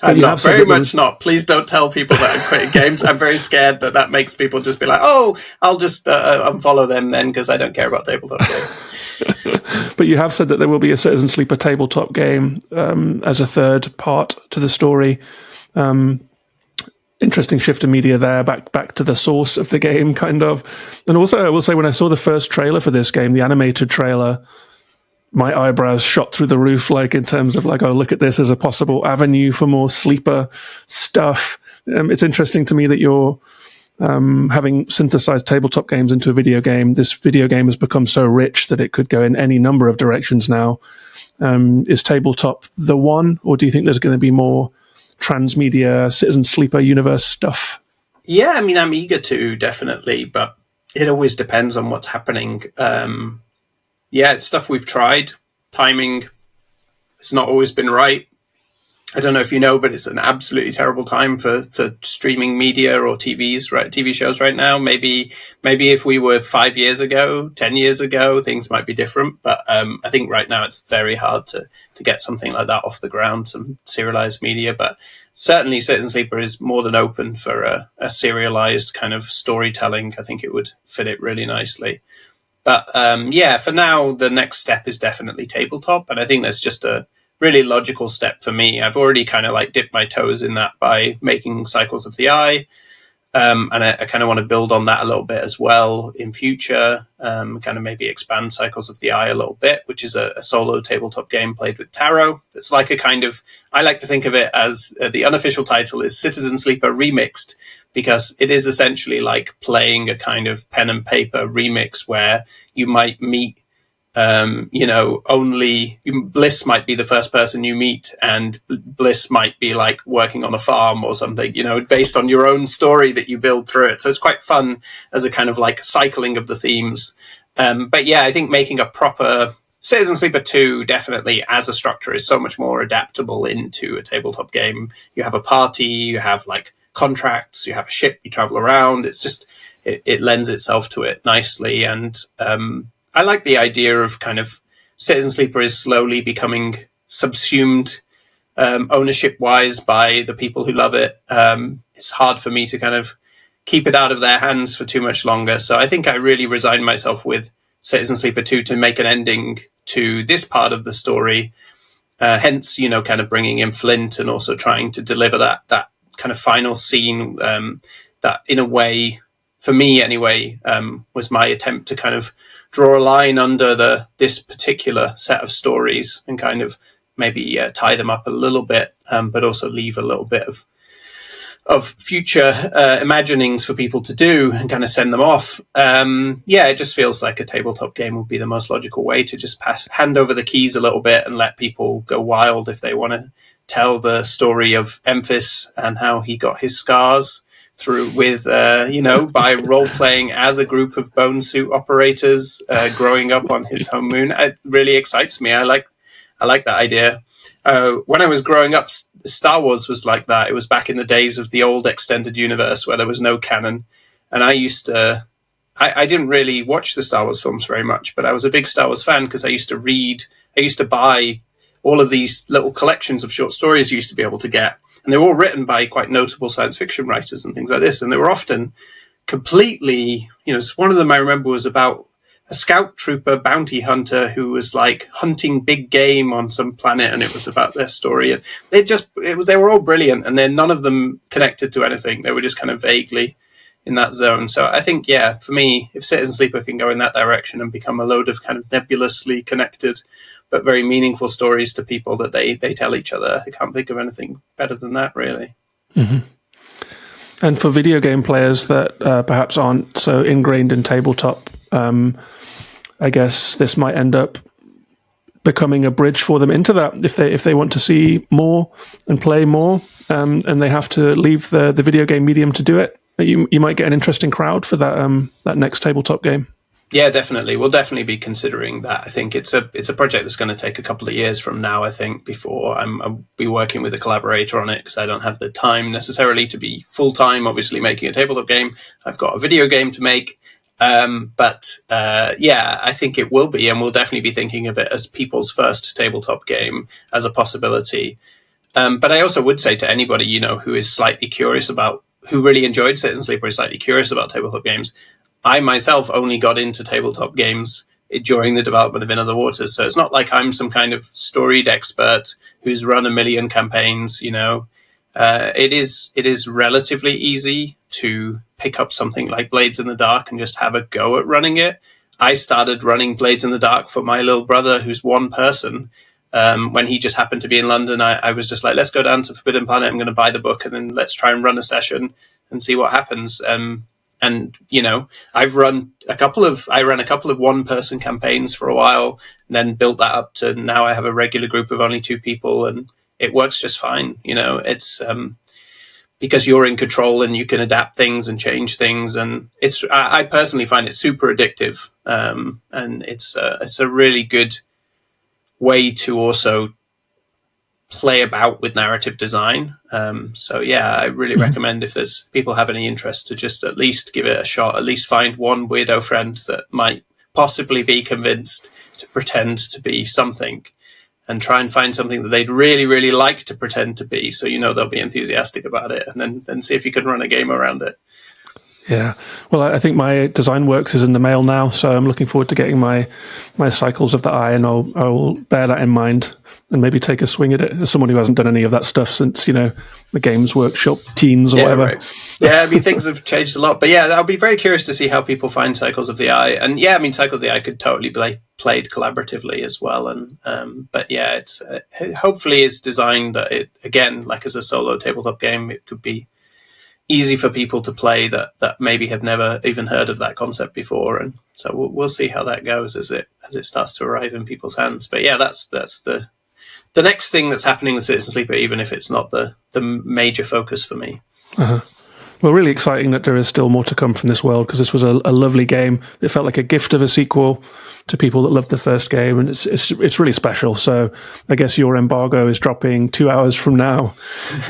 not, very much not. Please don't tell people that I'm quitting games. I'm very scared that makes people just be like, oh, I'll just unfollow them then because I don't care about tabletop games. But you have said that there will be a Citizen Sleeper tabletop game as a third part to the story. Interesting shift of media there, back to the source of the game, kind of. And also, I will say, when I saw the first trailer for this game, the animated trailer, my eyebrows shot through the roof, like in terms of like, oh, look at this as a possible avenue for more Sleeper stuff. It's interesting to me that you're having synthesized tabletop games into a video game. This video game has become so rich that it could go in any number of directions now. Is tabletop the one, or do you think there's going to be more transmedia Citizen Sleeper universe stuff? Yeah, I mean, I'm eager to, definitely, but it always depends on what's happening. It's stuff we've tried. Timing has not always been right. I don't know if you know, but it's an absolutely terrible time for streaming media or TV shows right now. Maybe if we were 5 years ago, 10 years ago, things might be different. But I think right now it's very hard to get something like that off the ground, some serialized media. But certainly Citizen Sleeper is more than open for a serialized kind of storytelling. I think it would fit it really nicely. But for now, the next step is definitely tabletop. And I think that's just a really logical step for me. I've already kind of like dipped my toes in that by making Cycles of the Eye. And I kind of want to build on that a little bit as well in future, kind of maybe expand Cycles of the Eye a little bit, which is a solo tabletop game played with tarot. It's like a kind of, I like to think of it as the unofficial title is Citizen Sleeper Remixed, because it is essentially like playing a kind of pen and paper remix where you might meet only Bliss might be the first person you meet, and Bliss might be like working on a farm or something, based on your own story that you build through it. So it's quite fun as a kind of like cycling of the themes. But I think making a proper Citizen Sleeper 2 definitely as a structure is so much more adaptable into a tabletop game. You have a party, you have like contracts, you have a ship, you travel around. It's just, it lends itself to it nicely. And, I like the idea of kind of Citizen Sleeper is slowly becoming subsumed ownership-wise by the people who love it. It's hard for me to kind of keep it out of their hands for too much longer. So I think I really resigned myself with Citizen Sleeper 2 to make an ending to this part of the story. Hence, kind of bringing in Flint and also trying to deliver that kind of final scene that in a way, for me anyway, was my attempt to kind of draw a line under this particular set of stories and kind of maybe tie them up a little bit, but also leave a little bit of future imaginings for people to do and kind of send them off. It just feels like a tabletop game would be the most logical way to just hand over the keys a little bit and let people go wild if they want to tell the story of Memphis and how he got his scars by role-playing as a group of bone suit operators growing up on his home moon. It really excites me. I like that idea. When I was growing up, Star Wars was like that. It was back in the days of the old extended universe where there was no canon. And I used to... I didn't really watch the Star Wars films very much, but I was a big Star Wars fan because I used to buy all of these little collections of short stories you used to be able to get. And they were all written by quite notable science fiction writers and things like this. And they were often completely, one of them I remember was about scout trooper bounty hunter who was like hunting big game on some planet, and it was about their story. And they were all brilliant, and then none of them connected to anything. They were just kind of vaguely in that zone. So I think, yeah, for me, if Citizen Sleeper can go in that direction and become a load of kind of nebulously connected but very meaningful stories to people that they tell each other, I can't think of anything better than that, really. Mm-hmm. And for video game players that perhaps aren't so ingrained in tabletop, I guess this might end up becoming a bridge for them into that if they want to see more and play more, and they have to leave the video game medium to do it. You might get an interesting crowd for that next tabletop game. Yeah, definitely. We'll definitely be considering that. I think it's a project that's going to take a couple of years from now, I think, before I'll be working with a collaborator on it, because I don't have the time necessarily to be full-time, obviously, making a tabletop game. I've got a video game to make. But I think it will be, and we'll definitely be thinking of it as people's first tabletop game as a possibility. But I also would say to anybody, who is slightly curious about, who really enjoyed Citizen Sleeper, is slightly curious about tabletop games. I myself only got into tabletop games during the development of In Other Waters. So it's not like I'm some kind of storied expert who's run a million campaigns, It is relatively easy to pick up something like Blades in the Dark and just have a go at running it. I started running Blades in the Dark for my little brother, who's one person. When he just happened to be in London, I was just like, let's go down to Forbidden Planet. I'm going to buy the book, and then let's try and run a session and see what happens. I ran a couple of one-person campaigns for a while, and then built that up to now I have a regular group of only 2 people, and it works just fine. It's because you're in control and you can adapt things and change things, and I personally find it super addictive, and it's a really good way to also play about with narrative design. I really recommend, if there's people have any interest, to just at least give it a shot, at least find one weirdo friend that might possibly be convinced to pretend to be something, and try and find something that they'd really, really like to pretend to be, so they'll be enthusiastic about it, and then see if you can run a game around it. Yeah. Well, I think my Design Works is in the mail now, so I'm looking forward to getting my Cycles of the Eye, and I'll bear that in mind and maybe take a swing at it as someone who hasn't done any of that stuff since, the Games Workshop teens or whatever. Right. Yeah, things have changed a lot. But yeah, I'll be very curious to see how people find Cycles of the Eye. And yeah, Cycles of the Eye could totally be played collaboratively as well. And but yeah, it's hopefully it's designed that it, again, like as a solo tabletop game, it could be easy for people to play that maybe have never even heard of that concept before. And so we'll see how that goes as it starts to arrive in people's hands. But yeah, that's the next thing that's happening with Citizen Sleeper, even if it's not the major focus for me. Uh-huh. Well, really exciting that there is still more to come from this world, because this was a lovely game. It felt like a gift of a sequel to people that loved the first game, and it's really special. So I guess your embargo is dropping 2 hours from now,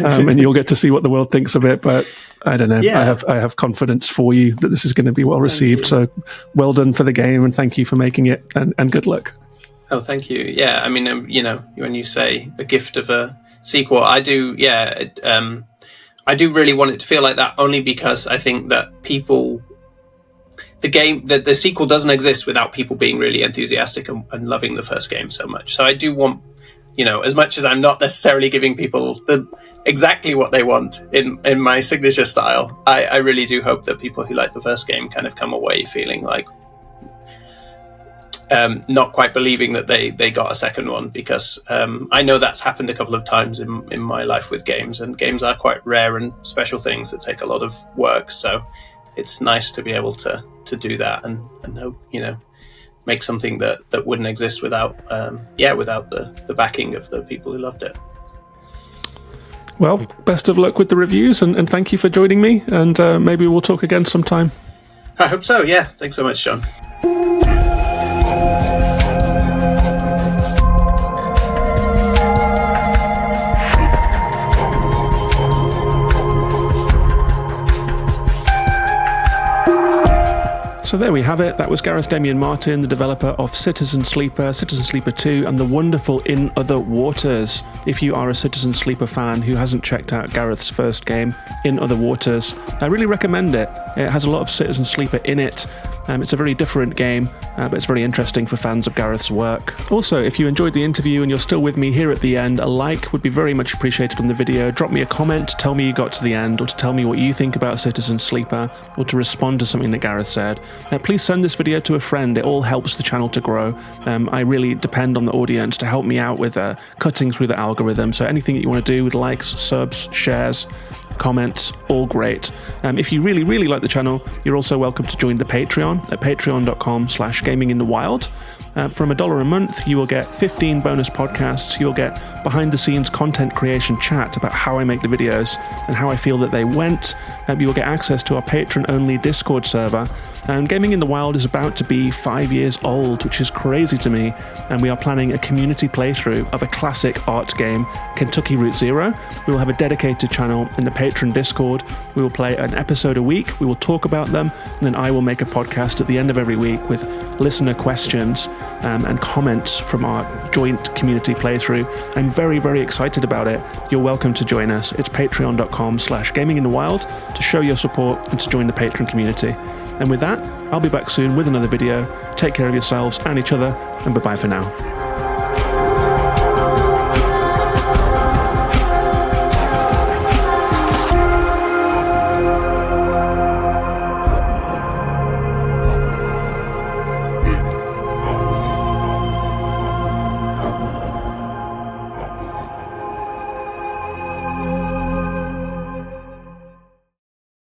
and you'll get to see what the world thinks of it. But I don't know. Yeah. I have confidence for you that this is going to be well received. So well done for the game, and thank you for making it, and good luck. Oh, thank you. Yeah, when you say the gift of a sequel, I do. Yeah, I do really want it to feel like that, only because I think that the sequel doesn't exist without people being really enthusiastic and loving the first game so much. So I do want, as much as I'm not necessarily giving people exactly what they want in my signature style, I really do hope that people who like the first game kind of come away feeling like not quite believing that they got a second one, because I know that's happened a couple of times in my life with games, and games are quite rare and special things that take a lot of work. So it's nice to be able to do that and hope, make something that wouldn't exist without the backing of the people who loved it. Well, best of luck with the reviews, and thank you for joining me, and maybe we'll talk again sometime. I hope so, yeah. Thanks so much, John. So there we have it. That was Gareth Damian Martin, the developer of Citizen Sleeper, Citizen Sleeper 2, and the wonderful In Other Waters. If you are a Citizen Sleeper fan who hasn't checked out Gareth's first game, In Other Waters, I really recommend it. It has a lot of Citizen Sleeper in it, It's a very different game, but it's very interesting for fans of Gareth's work. Also, if you enjoyed the interview and you're still with me here at the end, a like would be very much appreciated on the video. Drop me a comment to tell me you got to the end, or to tell me what you think about Citizen Sleeper, or to respond to something that Gareth said. Please send this video to a friend. It all helps the channel to grow. I really depend on the audience to help me out with cutting through the algorithm. So anything that you want to do with likes, subs, shares, comments, all great. If you really, really like the channel, you're also welcome to join the Patreon at patreon.com/gaminginthewild. From $1 a month, you will get 15 bonus podcasts. You'll get behind-the-scenes content creation chat about how I make the videos and how I feel that they went. You will get access to our patron-only Discord server. And Gaming in the Wild is about to be 5 years old, which is crazy to me. And we are planning a community playthrough of a classic art game, Kentucky Route Zero. We will have a dedicated channel in the patron Discord. We will play an episode a week. We will talk about them. And then I will make a podcast at the end of every week with listener questions and comments from our joint community playthrough. I'm very, very excited about it. You're welcome to join us. It's patreon.com/gaminginthewild to show your support and to join the patron community. And with that, I'll be back soon with another video. Take care of yourselves and each other, and bye-bye for now.